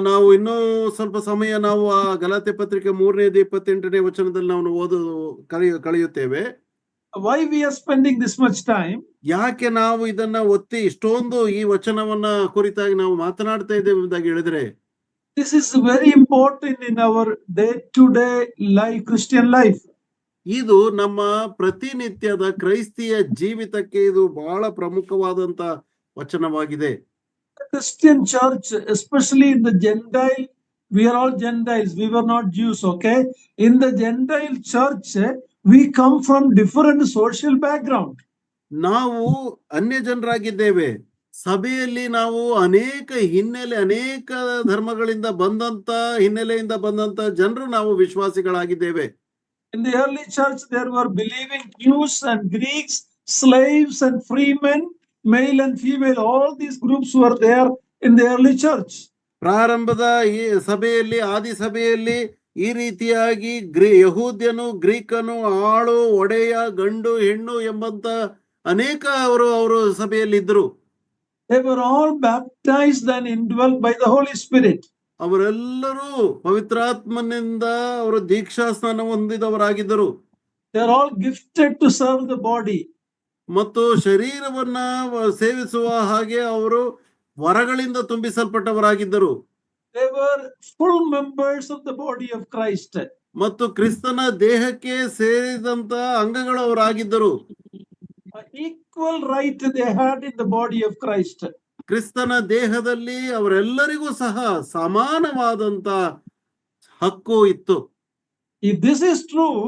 ನಾವು ಇನ್ನೂ ಸ್ವಲ್ಪ ಸಮಯ ನಾವು ಆ ಗಲಾತ್ಯ ಪತ್ರಿಕೆ 3:28 ವಚನದಲ್ಲಿ ನಾವು ಕಳೆಯುತ್ತೇವೆ. Why we are spending this much time? ಯಾಕೆ ನಾವು ಇದನ್ನ ಒತ್ತಿ ಇಷ್ಟೊಂದು ಈ ವಚನವನ್ನ ಕುರಿತಾಗಿ ನಾವು ಮಾತನಾಡ್ತಾ ಇದ್ದೇವೆ ಎಂಬುದಾಗಿ ಹೇಳಿದ್ರೆ, this is very important in our day-to-day life, Christian life. ಇದು ನಮ್ಮ ಪ್ರತಿನಿತ್ಯದ ಕ್ರೈಸ್ತಿಯ ಜೀವಿತಕ್ಕೆ ಇದು ಬಹಳ ಪ್ರಮುಖವಾದಂತ ವಚನವಾಗಿದೆ. Christian church, especially in the Gentile, we are all Gentiles, we were not Jews, okay? In the Gentile church, we come from different social background. ನಾವು ಅನ್ಯ ಜನರಾಗಿದ್ದೇವೆ. ಸಭೆಯಲ್ಲಿ ನಾವು ಅನೇಕ ಧರ್ಮಗಳಿಂದ ಹಿನ್ನೆಲೆಯಿಂದ ಬಂದಂತ ಜನರು ನಾವು ವಿಶ್ವಾಸಿಗಳಾಗಿದ್ದೇವೆ. In the early church, there were believing Jews and Greeks, slaves and freemen, male and female. All these groups were there in the early church. ಪ್ರಾರಂಭದ ಈ ಸಭೆಯಲ್ಲಿ, ಆದಿ ಸಭೆಯಲ್ಲಿ ಈ ರೀತಿಯಾಗಿ ಯಹೂದ್ಯನು, ಗ್ರೀಕನು, ಆಳು, ಒಡೆಯ, ಗಂಡು, ಹೆಣ್ಣು ಎಂಬಂತ ಅನೇಕ ಅವರು ಸಭೆಯಲ್ಲಿ ಇದ್ದರು. They were all baptized and indwelt by the Holy Spirit. ಅವರೆಲ್ಲರೂ ಪವಿತ್ರಾತ್ಮನಿಂದ ಅವರು ದೀಕ್ಷಾ ಸ್ನಾನ ಹೊಂದಿದವರಾಗಿದ್ದರು. They are all gifted to serve the body. ಮತ್ತು ಶರೀರವನ್ನ ಸೇವಿಸುವ ಹಾಗೆ ಅವರು ವರಗಳಿಂದ ತುಂಬಿಸಲ್ಪಟ್ಟವರಾಗಿದ್ದರು. They were full members of the body of Christ. ಮತ್ತು ಕ್ರಿಸ್ತನ ದೇಹಕ್ಕೆ ಸೇರಿದಂತ ಅಂಗಗಳು ಅವರಾಗಿದ್ದರು. Equal right they had in the body of Christ. ಕ್ರಿಸ್ತನ ದೇಹದಲ್ಲಿ ಅವರೆಲ್ಲರಿಗೂ ಸಹ ಸಮಾನವಾದಂತ ಹಕ್ಕು ಇತ್ತು. If this is true,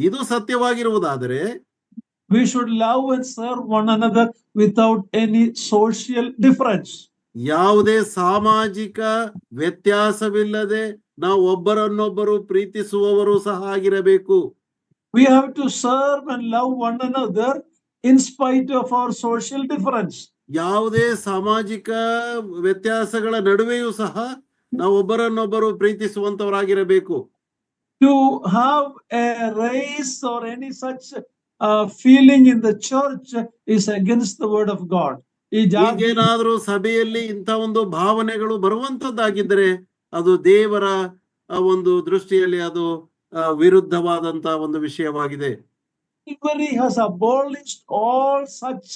ಇದು ಸತ್ಯವಾಗಿರುವುದಾದರೆ we should love and serve one another without any social difference. ಯಾವುದೇ ಸಾಮಾಜಿಕ ವ್ಯತ್ಯಾಸವಿಲ್ಲದೆ ನಾವು ಒಬ್ಬರನ್ನೊಬ್ಬರು ಪ್ರೀತಿಸುವವರು ಸಹ ಆಗಿರಬೇಕು. We have to serve and love one another in spite of our social difference. ಯಾವುದೇ ಸಾಮಾಜಿಕ ವ್ಯತ್ಯಾಸಗಳ ನಡುವೆಯೂ ಸಹ ನಾವು ಒಬ್ಬರನ್ನೊಬ್ಬರು ಪ್ರೀತಿಸುವಂತವರಾಗಿರಬೇಕು. To have a race or any such feeling in the church is against the word of God. ಈಗೇನಾದ್ರೂ ಸಭೆಯಲ್ಲಿ ಇಂಥ ಒಂದು ಭಾವನೆಗಳು ಬರುವಂತದ್ದಾಗಿದ್ದರೆ ಅದು ದೇವರ ಒಂದು ದೃಷ್ಟಿಯಲ್ಲಿ ಅದು ವಿರುದ್ಧವಾದಂತ ಒಂದು ವಿಷಯವಾಗಿದೆ. Calvary has abolished all such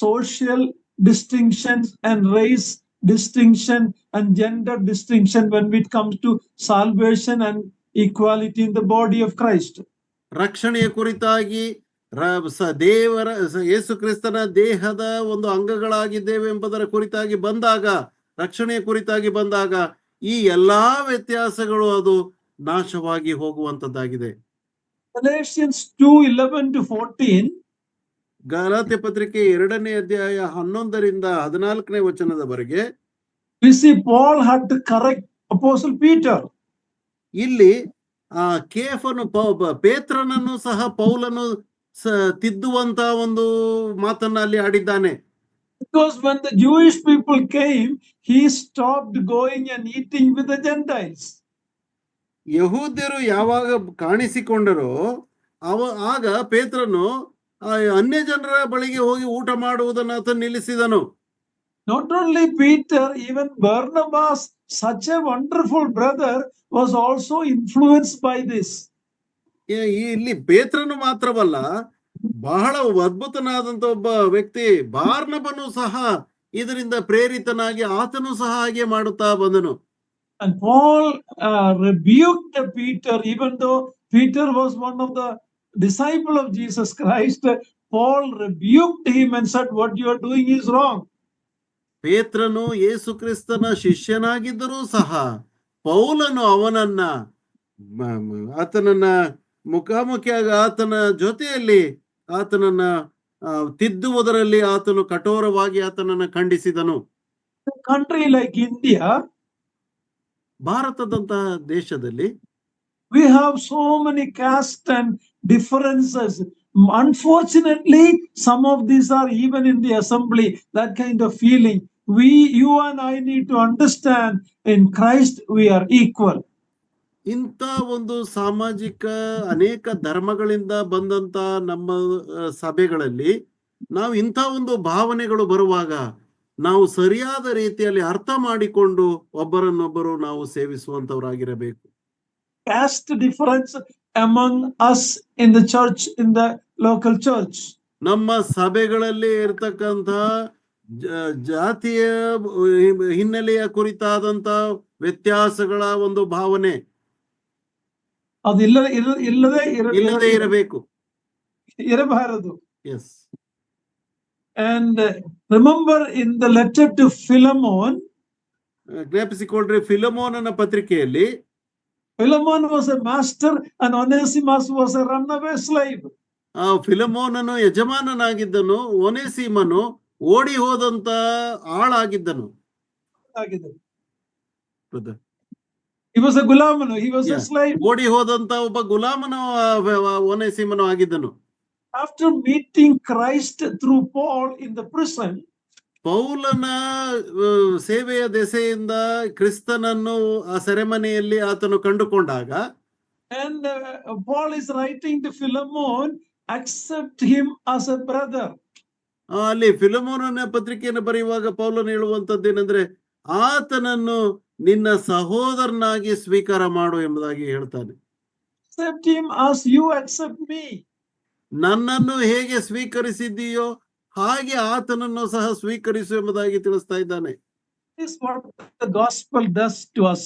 social distinctions and race distinction and gender distinction when it comes to salvation and equality in the body of Christ. ರಕ್ಷಣೆಯ ಕುರಿತಾಗಿ ದೇವರ ಯೇಸು ಕ್ರಿಸ್ತನ ದೇಹದ ಒಂದು ಅಂಗಗಳಾಗಿದ್ದೇವೆ ಎಂಬುದರ ಕುರಿತಾಗಿ ಬಂದಾಗ, ರಕ್ಷಣೆಯ ಕುರಿತಾಗಿ ಬಂದಾಗ ಈ ಎಲ್ಲಾ ವ್ಯತ್ಯಾಸಗಳು ಅದು ನಾಶವಾಗಿ ಹೋಗುವಂತದ್ದಾಗಿದೆ. Galatians 2:11-14 ಗಲಾತ್ಯ ಪತ್ರಿಕೆ 2ನೇ ಅಧ್ಯಾಯ 11ರಿಂದ 14ನೇ ವಚನದವರೆಗೆ we see Paul had to correct Apostle Peter. ಇಲ್ಲಿ ಕೇಫನು ಪೇತ್ರನನ್ನು ಸಹ ಪೌಲನು ತಿದ್ದುವಂತ ಒಂದು ಮಾತನ್ನ ಅಲ್ಲಿ ಆಡಿದ್ದಾನೆ. Because when the Jewish people came, he stopped going and eating with the Gentiles. ಯಹೂದ್ಯರು ಯಾವಾಗ ಕಾಣಿಸಿಕೊಂಡರೋ ಆಗ ಪೇತ್ರನು ಅನ್ಯ ಜನರ ಬಳಿಗೆ ಹೋಗಿ ಊಟ ಮಾಡುವುದನ್ನು ಆತ ನಿಲ್ಲಿಸಿದನು. Not only Peter, even Barnabas, such a wonderful brother, was also influenced by this. ಇಲ್ಲಿ ಪೇತ್ರನು ಮಾತ್ರವಲ್ಲ, ಬಹಳ ಅದ್ಭುತನಾದಂತ ಒಬ್ಬ ವ್ಯಕ್ತಿ ಬಾರ್ನಬನು ಸಹ ಇದರಿಂದ ಪ್ರೇರಿತನಾಗಿ ಆತನು ಸಹ ಹಾಗೆ ಮಾಡುತ್ತಾ ಬಂದನು. And Paul rebuked Peter, even though Peter was one of the disciples of Jesus Christ. Paul rebuked him and said, "What you are doing is wrong." ಪೇತ್ರನು ಯೇಸು ಕ್ರಿಸ್ತನ ಶಿಷ್ಯನಾಗಿದ್ದರೂ ಸಹ ಪೌಲನು ಅವನನ್ನ ಆತನನ್ನ ಮುಖಾಮುಖಿಯಾಗಿ ಆತನ ಜೊತೆಯಲ್ಲಿ ಆತನನ್ನ ತಿದ್ದುವುದರಲ್ಲಿ ಆತನು ಕಠೋರವಾಗಿ ಆತನನ್ನ ಖಂಡಿಸಿದನು. Country like India, ಭಾರತದಂತಹ ದೇಶದಲ್ಲಿ we have so many caste and differences. Unfortunately, some of these are even in the assembly, that kind of feeling. You and I need to understand, in Christ we are equal. ಇಂಥ ಒಂದು ಸಾಮಾಜಿಕ ಅನೇಕ ಧರ್ಮಗಳಿಂದ ಬಂದಂತ ನಮ್ಮ ಸಭೆಗಳಲ್ಲಿ ನಾವು ಇಂಥ ಒಂದು ಭಾವನೆಗಳು ಬರುವಾಗ ನಾವು ಸರಿಯಾದ ರೀತಿಯಲ್ಲಿ ಅರ್ಥ ಮಾಡಿಕೊಂಡು ಒಬ್ಬರನ್ನೊಬ್ಬರು ನಾವು ಸೇವಿಸುವಂತವರಾಗಿರಬೇಕು. Caste difference among us in the church, in the local church. ನಮ್ಮ ಸಭೆಗಳಲ್ಲಿ ಇರತಕ್ಕಂತ ಜಾತಿಯ ಹಿನ್ನೆಲೆಯ ಕುರಿತಾದಂತ ವ್ಯತ್ಯಾಸಗಳ ಒಂದು ಭಾವನೆ ಅದು ಇಲ್ಲದೆ ಇರಬೇಕು, ಇರಬಾರದು. Yes. And remember in the letter to Philemon, ಜ್ಞಾಪಿಸಿಕೊಳ್ಳ್ರಿ, ಫಿಲಮೋನನ ಪತ್ರಿಕೆಯಲ್ಲಿ Philemon was a master and Onesimus was a runaway slave. ಫಿಲಮೋನನು ಯಜಮಾನನಾಗಿದ್ದನು, ಒನೇಸಿಮನು ಓಡಿ ಹೋದಂತ ಆಳಾಗಿದ್ದನು. He was a gulamanu, he was a slave. ಓಡಿ ಹೋದಂತ ಒಬ್ಬ ಗುಲಾಮನು ಒನೇಸಿಮನು ಆಗಿದ್ದನು. After meeting Christ through Paul in the prison, ಪೌಲನ ಸೇವೆಯ ದೆಸೆಯಿಂದ ಕ್ರಿಸ್ತನನ್ನು ಆ ಸೆರೆಮನೆಯಲ್ಲಿ ಆತನು ಕಂಡುಕೊಂಡಾಗ, and Paul is writing to Philemon, accept him as a brother. ಅಲ್ಲಿ ಫಿಲಮೋನನ ಪತ್ರಿಕೆಯನ್ನು ಬರೆಯುವಾಗ ಪೌಲನು ಹೇಳುವಂತದ್ದೇನೆಂದ್ರೆ, ಆತನನ್ನು ನಿನ್ನ ಸಹೋದರನಾಗಿ ಸ್ವೀಕಾರ ಮಾಡು ಎಂಬುದಾಗಿ ಹೇಳ್ತಾನೆ. Accept him as you accept me. ನನ್ನನ್ನು ಹೇಗೆ ಸ್ವೀಕರಿಸಿದ್ದೀಯೋ ಹಾಗೆ ಆತನನ್ನು ಸಹ ಸ್ವೀಕರಿಸು ಎಂಬುದಾಗಿ ತಿಳಿಸ್ತಾ ಇದ್ದಾನೆ. This is what the gospel does to us.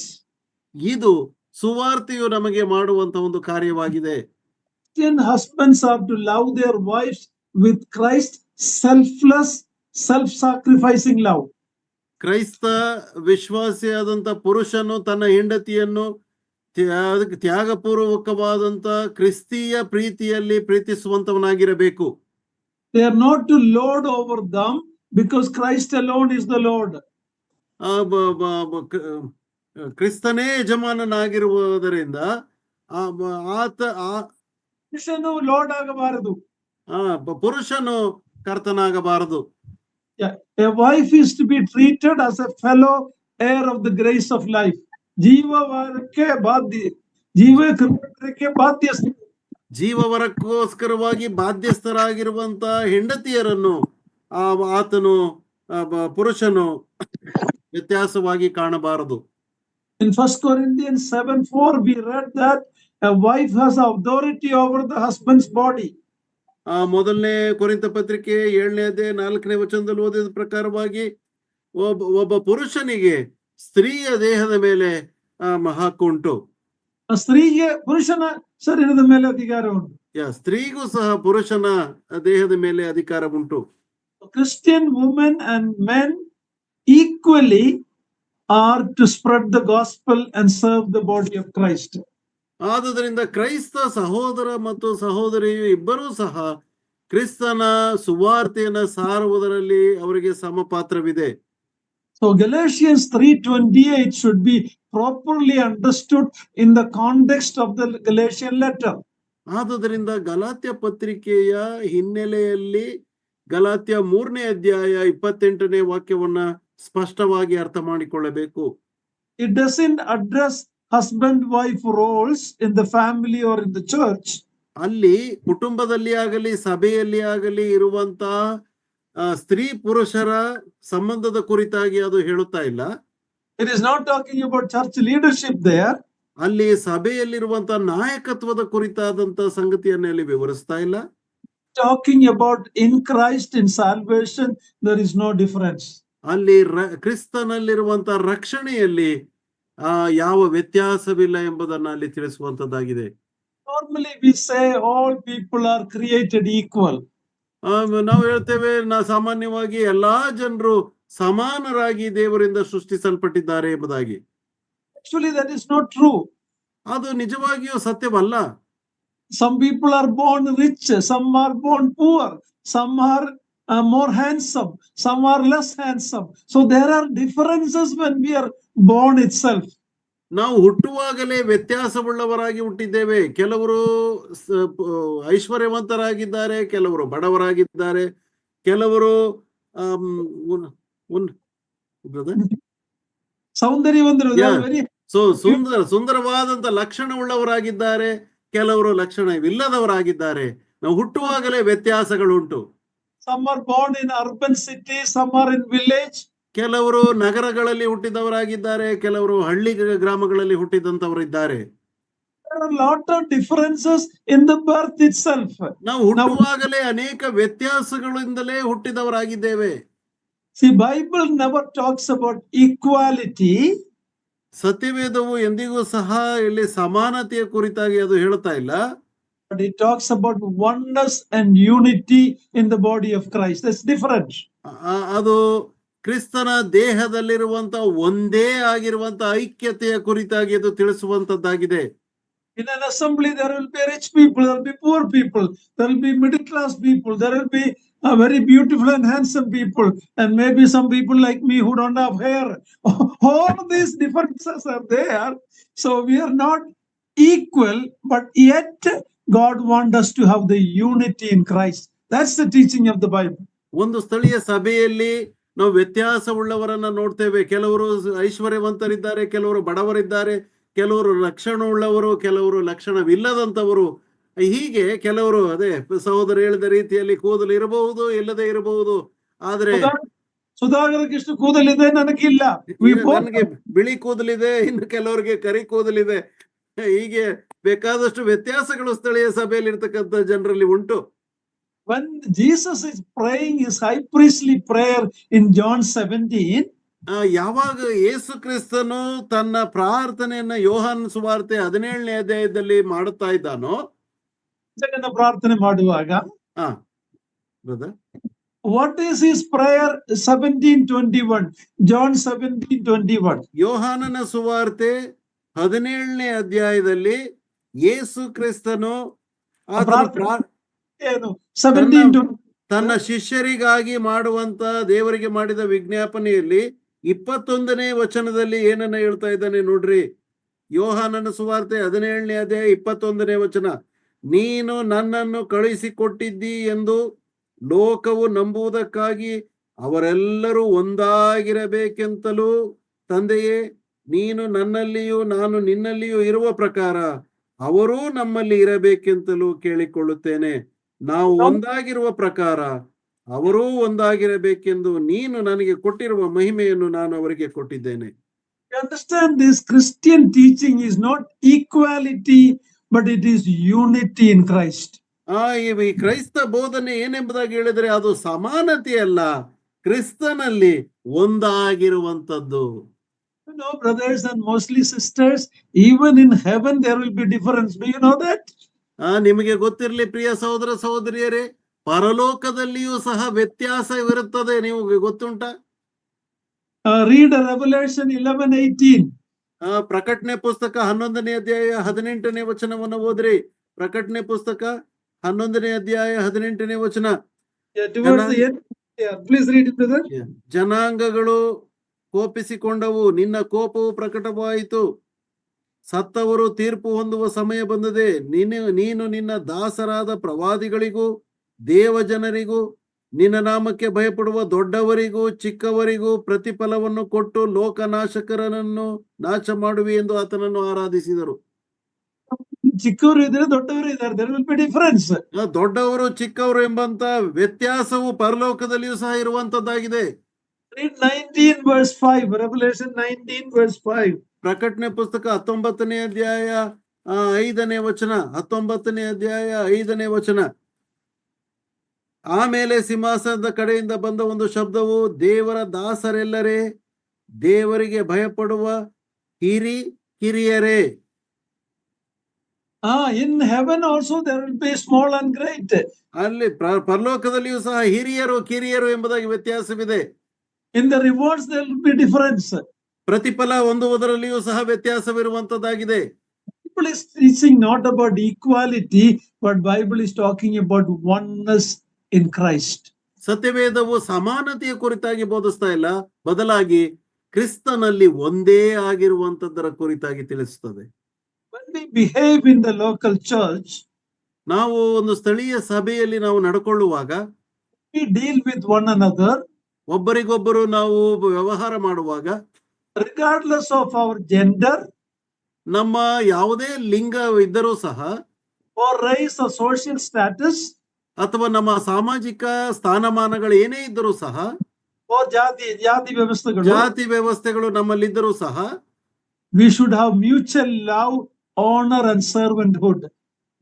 ಇದು ಸುವಾರ್ತೆಯು ನಮಗೆ ಮಾಡುವಂತ ಒಂದು ಕಾರ್ಯವಾಗಿದೆ. Christian husbands are to love their wives with Christ selfless, self-sacrificing love. ಕ್ರೈಸ್ತ ವಿಶ್ವಾಸಿಯಾದಂತ ಪುರುಷನು ತನ್ನ ಹೆಂಡತಿಯನ್ನು ತ್ಯಾಗಪೂರ್ವಕವಾದಂತ ಕ್ರಿಸ್ತೀಯ ಪ್ರೀತಿಯಲ್ಲಿ ಪ್ರೀತಿಸುವಂತವನಾಗಿರಬೇಕು. They are not to lord over them because Christ alone is the Lord. ಕ್ರಿಸ್ತನೇ ಯಜಮಾನನಾಗಿರುವುದರಿಂದ ಆತ ಪುರುಷನು ಲೋರ್ಡ್ ಆಗಬಾರದು, ಪುರುಷನು ಕರ್ತನಾಗಬಾರದು. A wife is to be treated as a fellow heir of the grace of life. ಜೀವವರಕ್ಕೆ ಬಾಧ್ಯಸ್ಥರು. ಜೀವವರಕ್ಕೋಸ್ಕರವಾಗಿ ಬಾಧ್ಯಸ್ಥರಾಗಿರುವಂತ ಹೆಂಡತಿಯರನ್ನು ಆತನು ಪುರುಷನು ವ್ಯತ್ಯಾಸವಾಗಿ ಕಾಣಬಾರದು. In 1 Corinthians 7:4 we read that a wife has authority over the husband's body. ಮೊದಲನೇ ಕೊರಿಂಥ ಪತ್ರಿಕೆ 7ನೇ ಅಧ್ಯಾಯ 4ನೇ ವಚನದಲ್ಲಿ ಓದಿದ ಪ್ರಕಾರವಾಗಿ ಒಬ್ಬ ಪುರುಷನಿಗೆ ಸ್ತ್ರೀಯ ದೇಹದ ಮೇಲೆ ಹಕ್ಕುಂಟು. ಸ್ತ್ರೀಗೆ ಪುರುಷನ ಶರೀರದ ಮೇಲೆ ಅಧಿಕಾರ ಉಂಟು. ಸ್ತ್ರೀಗೂ ಸಹ ಪುರುಷನ ದೇಹದ ಮೇಲೆ ಅಧಿಕಾರ ಉಂಟು. Christian women and men equally are to spread the gospel and serve the body of Christ. ಆದುದರಿಂದ ಕ್ರೈಸ್ತ ಸಹೋದರ ಮತ್ತು ಸಹೋದರಿಯು ಇಬ್ಬರೂ ಸಹ ಕ್ರಿಸ್ತನ ಸುವಾರ್ತೆಯನ್ನು ಸಾರುವುದರಲ್ಲಿ ಅವರಿಗೆ ಸಮಪಾತ್ರವಿದೆ. So Galatians 3:28 should be properly understood in the context of the Galatian letter. ಆದುದರಿಂದ ಗಲಾತ್ಯ ಪತ್ರಿಕೆಯ ಹಿನ್ನೆಲೆಯಲ್ಲಿ ಗಲಾತ್ಯ 3ನೇ ಅಧ್ಯಾಯ 28ನೇ ವಾಕ್ಯವನ್ನ ಸ್ಪಷ್ಟವಾಗಿ ಅರ್ಥ ಮಾಡಿಕೊಳ್ಳಬೇಕು. It doesn't address husband wife roles in the family or in the church. ಅಲ್ಲಿ ಕುಟುಂಬದಲ್ಲಿ ಆಗಲಿ ಸಭೆಯಲ್ಲಿ ಆಗಲಿ ಇರುವಂತ ಸ್ತ್ರೀ ಪುರುಷರ ಸಂಬಂಧದ ಕುರಿತಾಗಿ ಅದು ಹೇಳುತ್ತಾ ಇಲ್ಲ. It is not talking about church leadership there. ಅಲ್ಲಿ ಸಭೆಯಲ್ಲಿರುವಂತ ನಾಯಕತ್ವದ ಕುರಿತಾದಂತ ಸಂಗತಿಯನ್ನು ಅಲ್ಲಿ ವಿವರಿಸ್ತಾ ಇಲ್ಲ. Talking about in Christ in salvation there is no difference. ಅಲ್ಲಿ ಕ್ರಿಸ್ತನಲ್ಲಿರುವಂತ ರಕ್ಷಣೆಯಲ್ಲಿ ಯಾವ ವ್ಯತ್ಯಾಸವಿಲ್ಲ ಎಂಬುದನ್ನು ಅಲ್ಲಿ ತಿಳಿಸುವಂತದ್ದಾಗಿದೆ. Normally we say all people are created equal. ನಾವು ಹೇಳ್ತೇವೆ ಸಾಮಾನ್ಯವಾಗಿ ಎಲ್ಲಾ ಜನರು ಸಮಾನರಾಗಿ ದೇವರಿಂದ ಸೃಷ್ಟಿಸಲ್ಪಟ್ಟಿದ್ದಾರೆ ಎಂಬುದಾಗಿ. Actually that is not true. ಅದು ನಿಜವಾಗಿಯೂ ಸತ್ಯವಲ್ಲ. Some people are born rich, some are born poor, some are more handsome, some are less handsome. So there are differences when we are born itself. ನಾವು ಹುಟ್ಟುವಾಗಲೇ ವ್ಯತ್ಯಾಸವುಳ್ಳವರಾಗಿ ಹುಟ್ಟಿದ್ದೇವೆ. ಕೆಲವರು ಐಶ್ವರ್ಯವಂತರಾಗಿದ್ದಾರೆ, ಕೆಲವರು ಬಡವರಾಗಿದ್ದಾರೆ, ಕೆಲವರು ಸುಂದರವಾದಂತ ಲಕ್ಷಣವುಳ್ಳವರಾಗಿದ್ದಾರೆ, ಕೆಲವರು ಲಕ್ಷಣವಿಲ್ಲದವರಾಗಿದ್ದಾರೆ. ನಾವು ಹುಟ್ಟುವಾಗಲೇ ವ್ಯತ್ಯಾಸಗಳುಂಟು. Some are born in urban cities, some are in village. ಕೆಲವರು ನಗರಗಳಲ್ಲಿ ಹುಟ್ಟಿದವರಾಗಿದ್ದಾರೆ, ಕೆಲವರು ಹಳ್ಳಿ ಗ್ರಾಮಗಳಲ್ಲಿ ಹುಟ್ಟಿದಂತವರಿದ್ದಾರೆ. There are a lot of differences in the birth itself. ನಾವು ಹುಟ್ಟುವಾಗಲೇ ಅನೇಕ ವ್ಯತ್ಯಾಸಗಳಿಂದಲೇ ಹುಟ್ಟಿದವರಾಗಿದ್ದೇವೆ. See, Bible never talks about equality. ಸತ್ಯವೇದವು ಎಂದಿಗೂ ಸಹ ಇಲ್ಲಿ ಸಮಾನತೆಯ ಕುರಿತಾಗಿ ಅದು ಹೇಳುತ್ತಾ ಇಲ್ಲ. But it talks about oneness and unity in the body of Christ. That's different. ಅದು ಕ್ರಿಸ್ತನ ದೇಹದಲ್ಲಿರುವಂತ ಒಂದೇ ಆಗಿರುವಂತ ಐಕ್ಯತೆಯ ಕುರಿತಾಗಿ ಅದು ತಿಳಿಸುವಂತದ್ದಾಗಿದೆ. In an assembly there will be rich people, there will be poor people, there will be middle class people, there will be very beautiful and handsome people, and maybe some people like me who don't have hair. All these differences are there. So we are not equal, but yet God wants us to have the unity in Christ. That's the teaching of the Bible. ಒಂದು ಸ್ಥಳೀಯ ಸಭೆಯಲ್ಲಿ ನಾವು ವ್ಯತ್ಯಾಸವುಳ್ಳವರನ್ನ ನೋಡ್ತೇವೆ. ಕೆಲವರು ಐಶ್ವರ್ಯವಂತರಿದ್ದಾರೆ, ಕೆಲವರು ಬಡವರಿದ್ದಾರೆ, ಕೆಲವರು ಲಕ್ಷಣವುಳ್ಳವರು, ಕೆಲವರು ಲಕ್ಷಣವಿಲ್ಲದಂತವರು. ಹೀಗೆ ಕೆಲವರು ಅದೇ ಸಹೋದರ ಹೇಳಿದ ರೀತಿಯಲ್ಲಿ ಕೂದಲು ಇರಬಹುದು, ಇಲ್ಲದೆ ಇರಬಹುದು. ಆದ್ರೆ ಸುಧಾಕರಕ್ಕೆ ಕೂದಲಿದೆ, ನನಗಿಲ್ಲ. ನನಗೆ ಬಿಳಿ ಕೂದಲಿದೆ, ಇನ್ನು ಕೆಲವರಿಗೆ ಕರಿ ಕೂದಲಿದೆ. ಹೀಗೆ ಬೇಕಾದಷ್ಟು ವ್ಯತ್ಯಾಸಗಳು ಸ್ಥಳೀಯ ಸಭೆಯಲ್ಲಿ ಇರ್ತಕ್ಕಂಥ ಜನರಲ್ಲಿ ಉಂಟು. when Jesus is praying his high priestly prayer in John 17, ಯಾವಾಗ ಯೇಸು ಕ್ರಿಸ್ತನು ತನ್ನ ಪ್ರಾರ್ಥನೆಯನ್ನ ಯೋಹಾನ ಸುವಾರ್ತೆ 17ನೇ ಅಧ್ಯಾಯದಲ್ಲಿ ಮಾಡುತ್ತಾ ಇದ್ದಾನೋ, ಜಗನ್ನ ಪ್ರಾರ್ಥನೆ ಮಾಡುವಾಗ, brother, what is his prayer? 17:21, John 17:21. ಯೋಹಾನನ ಸುವಾರ್ತೆ 17ನೇ ಅಧ್ಯಾಯದಲ್ಲಿ ಯೇಸು ಕ್ರಿಸ್ತನು ಏನು 17:21 ತನ್ನ ಶಿಷ್ಯರಿಗಾಗಿ ಮಾಡುವಂತ ದೇವರಿಗೆ ಮಾಡಿದ ವಿಜ್ಞಾಪನೆಯಲ್ಲಿ 21ನೇ ವಚನದಲ್ಲಿ ಏನನ್ನ ಹೇಳ್ತಾ ಇದ್ದಾನೆ ನೋಡ್ರಿ. ಯೋಹಾನನ ಸುವಾರ್ತೆ 17ನೇ ಅಧ್ಯಾಯ 21ನೇ ವಚನ, ನೀನು ನನ್ನನ್ನು ಕಳುಹಿಸಿಕೊಟ್ಟಿದ್ದಿ ಎಂದು ಲೋಕವು ನಂಬುವುದಕ್ಕಾಗಿ ಅವರೆಲ್ಲರೂ ಒಂದಾಗಿರಬೇಕೆಂತಲೂ ತಂದೆಯೇ, ನೀನು ನನ್ನಲ್ಲಿಯೂ ನಾನು ನಿನ್ನಲ್ಲಿಯೂ ಇರುವ ಪ್ರಕಾರ ಅವರೂ ನಮ್ಮಲ್ಲಿ ಇರಬೇಕೆಂತಲೂ ಕೇಳಿಕೊಳ್ಳುತ್ತೇನೆ. ನಾವು ಒಂದಾಗಿರುವ ಪ್ರಕಾರ ಅವರೂ ಒಂದಾಗಿರಬೇಕೆಂದು ನೀನು ನನಗೆ ಕೊಟ್ಟಿರುವ ಮಹಿಮೆಯನ್ನು ನಾನು ಅವರಿಗೆ ಕೊಟ್ಟಿದ್ದೇನೆ. You understand, this Christian teaching is not equality, but it is unity in Christ. ಈ ಕ್ರೈಸ್ತ ಬೋಧನೆ ಏನೆಂಬುದಾಗಿ ಹೇಳಿದ್ರೆ ಅದು ಸಮಾನತೆ ಅಲ್ಲ, ಕ್ರಿಸ್ತನಲ್ಲಿ ಒಂದಾಗಿರುವಂತದ್ದು. You know, brothers and mostly sisters, even in heaven there will be difference. Do you know that? ನಿಮಗೆ ಗೊತ್ತಿರಲಿ ಪ್ರಿಯ ಸಹೋದರ ಸಹೋದರಿಯರೇ, ಪರಲೋಕದಲ್ಲಿಯೂ ಸಹ ವ್ಯತ್ಯಾಸವಿರುತ್ತದೆ. ನಿಮಗೆ ಗೊತ್ತುಂಟಾ? Read Revelation 11:18. ಪ್ರಕಟಣೆ ಪುಸ್ತಕ 11ನೇ ಅಧ್ಯಾಯ 18ನೇ ವಚನವನ್ನು ಓದ್ರಿ. ಪ್ರಕಟಣೆ ಪುಸ್ತಕ 11ನೇ ಅಧ್ಯಾಯ 18ನೇ ವಚನ. Please read it, brother. ಜನಾಂಗಗಳು ಕೋಪಿಸಿಕೊಂಡವು, ನಿನ್ನ ಕೋಪವು ಪ್ರಕಟವಾಯಿತು, ಸತ್ತವರು ತೀರ್ಪು ಹೊಂದುವ ಸಮಯ ಬಂದದೆ. ನೀನು ನಿನ್ನ ದಾಸರಾದ ಪ್ರವಾದಿಗಳಿಗೂ ದೇವಜನರಿಗೂ ನಿನ್ನ ನಾಮಕ್ಕೆ ಭಯಪಡುವ ದೊಡ್ಡವರಿಗೂ ಚಿಕ್ಕವರಿಗೂ ಪ್ರತಿಫಲವನ್ನು ಕೊಟ್ಟು ಲೋಕನಾಶಕರನ್ನು ನಾಶ ಮಾಡುವಿ ಎಂದು ಆತನನ್ನು ಆರಾಧಿಸಿದರು. ಚಿಕ್ಕವರು ಇದ್ರೆ ದೊಡ್ಡವರು ಇದ್ದಾರೆ. there will be difference. ದೊಡ್ಡವರು ಚಿಕ್ಕವರು ಎಂಬಂತ ವ್ಯತ್ಯಾಸವು ಪರಲೋಕದಲ್ಲಿಯೂ ಸಹ ಇರುವಂತದ್ದಾಗಿದೆ. Read 19 verse 5. Revelation 19 verse 5. ಪ್ರಕಟಣೆ ಪುಸ್ತಕ 19ನೇ ಅಧ್ಯಾಯ 5ನೇ ವಚನ. 19ನೇ ಅಧ್ಯಾಯ 5ನೇ ವಚನ. ಆಮೇಲೆ ಸಿಂಹಾಸನದ ಕಡೆಯಿಂದ ಬಂದ ಒಂದು ಶಬ್ದವು, ದೇವರ ದಾಸರೆಲ್ಲರೇ, ದೇವರಿಗೆ ಭಯಪಡುವ ಕಿರಿಯರೇ. In heaven also there will be small and great. ಅಲ್ಲಿ ಪರಲೋಕದಲ್ಲಿಯೂ ಸಹ ಹಿರಿಯರು ಕಿರಿಯರು ಎಂಬುದಾಗಿ ವ್ಯತ್ಯಾಸವಿದೆ. In the rewards there will be difference. ಪ್ರತಿಫಲ ಹೊಂದುವುದರಲ್ಲಿಯೂ ಸಹ ವ್ಯತ್ಯಾಸವಿರುವಂತದ್ದಾಗಿದೆ. Bible is teaching not about equality, but Bible is talking about oneness in Christ. ಸತ್ಯವೇದವು ಸಮಾನತೆಯ ಕುರಿತಾಗಿ ಬೋಧಿಸ್ತಾ ಇಲ್ಲ, ಬದಲಾಗಿ ಕ್ರಿಸ್ತನಲ್ಲಿ ಒಂದೇ ಆಗಿರುವಂತದ್ದರ ಕುರಿತಾಗಿ ತಿಳಿಸುತ್ತದೆ. When we behave in the local church, ನಾವು ಒಂದು ಸ್ಥಳೀಯ ಸಭೆಯಲ್ಲಿ ನಾವು ನಡ್ಕೊಳ್ಳುವಾಗ, we deal with one another, ಒಬ್ಬರಿಗೊಬ್ಬರು ನಾವು ವ್ಯವಹಾರ ಮಾಡುವಾಗ, regardless of our gender, ನಮ್ಮ ಯಾವುದೇ ಲಿಂಗ ಇದ್ದರೂ ಸಹ, or race or social status, ಅಥವಾ ನಮ್ಮ ಸಾಮಾಜಿಕ ಸ್ಥಾನಮಾನಗಳು ಏನೇ ಇದ್ದರೂ ಸಹ, or ಜಾತಿ ವ್ಯವಸ್ಥೆಗಳು ನಮ್ಮಲ್ಲಿದ್ದರೂ ಸಹ, we should have mutual love, honor and servanthood.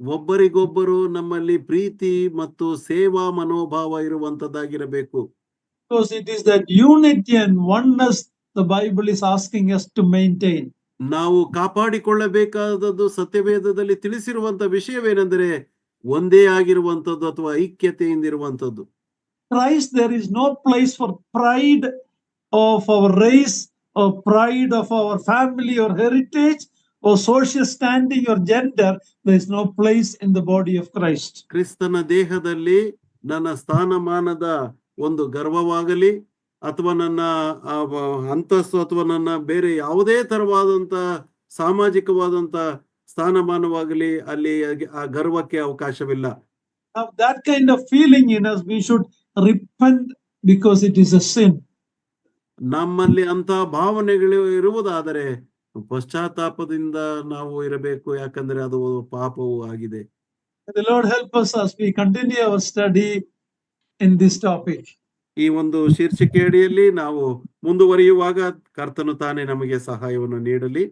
ಒಬ್ಬರಿಗೊಬ್ಬರು ನಮ್ಮಲ್ಲಿ ಪ್ರೀತಿ ಮತ್ತು ಸೇವಾ ಮನೋಭಾವ ಇರುವಂತದ್ದಾಗಿರಬೇಕು. Because it is that unity and oneness the Bible is asking us to maintain. ನಾವು ಕಾಪಾಡಿಕೊಳ್ಳಬೇಕಾದದ್ದು ಸತ್ಯವೇದದಲ್ಲಿ ತಿಳಿಸಿರುವಂತ ವಿಷಯವೇನೆಂದರೆ ಒಂದೇ ಆಗಿರುವಂತದ್ದು ಅಥವಾ ಐಕ್ಯತೆಯಿಂದಿರುವಂತದ್ದು. Christ, there is no place for pride of our race or pride of our family or heritage or social standing or gender. There is no place in the body of Christ. ಕ್ರಿಸ್ತನ ದೇಹದಲ್ಲಿ ನನ್ನ ಸ್ಥಾನಮಾನದ ಒಂದು ಗರ್ವವಾಗಲಿ ಅಥವಾ ನನ್ನ ಅಂತಸ್ತು ಅಥವಾ ನನ್ನ ಬೇರೆ ಯಾವುದೇ ತರವಾದಂತ ಸಾಮಾಜಿಕವಾದಂತ ಸ್ಥಾನಮಾನವಾಗಲಿ ಅಲ್ಲಿ ಆ ಗರ್ವಕ್ಕೆ ಅವಕಾಶವಿಲ್ಲ. Now that kind of feeling in us, we should repent because it is a sin. ನಮ್ಮಲ್ಲಿ ಅಂತ ಭಾವನೆಗಳು ಇರುವುದಾದರೆ ಪಶ್ಚಾತ್ತಾಪದಿಂದ ನಾವು ಇರಬೇಕು, ಯಾಕಂದ್ರೆ ಅದು ಪಾಪವೂ ಆಗಿದೆ. The Lord help us as we continue our study in this topic. ಈ ಒಂದು ಶೀರ್ಷಿಕೆ ಅಡಿಯಲ್ಲಿ ನಾವು ಮುಂದುವರಿಯುವಾಗ ಕರ್ತನು ತಾನೇ ನಮಗೆ ಸಹಾಯವನ್ನು ನೀಡಲಿ.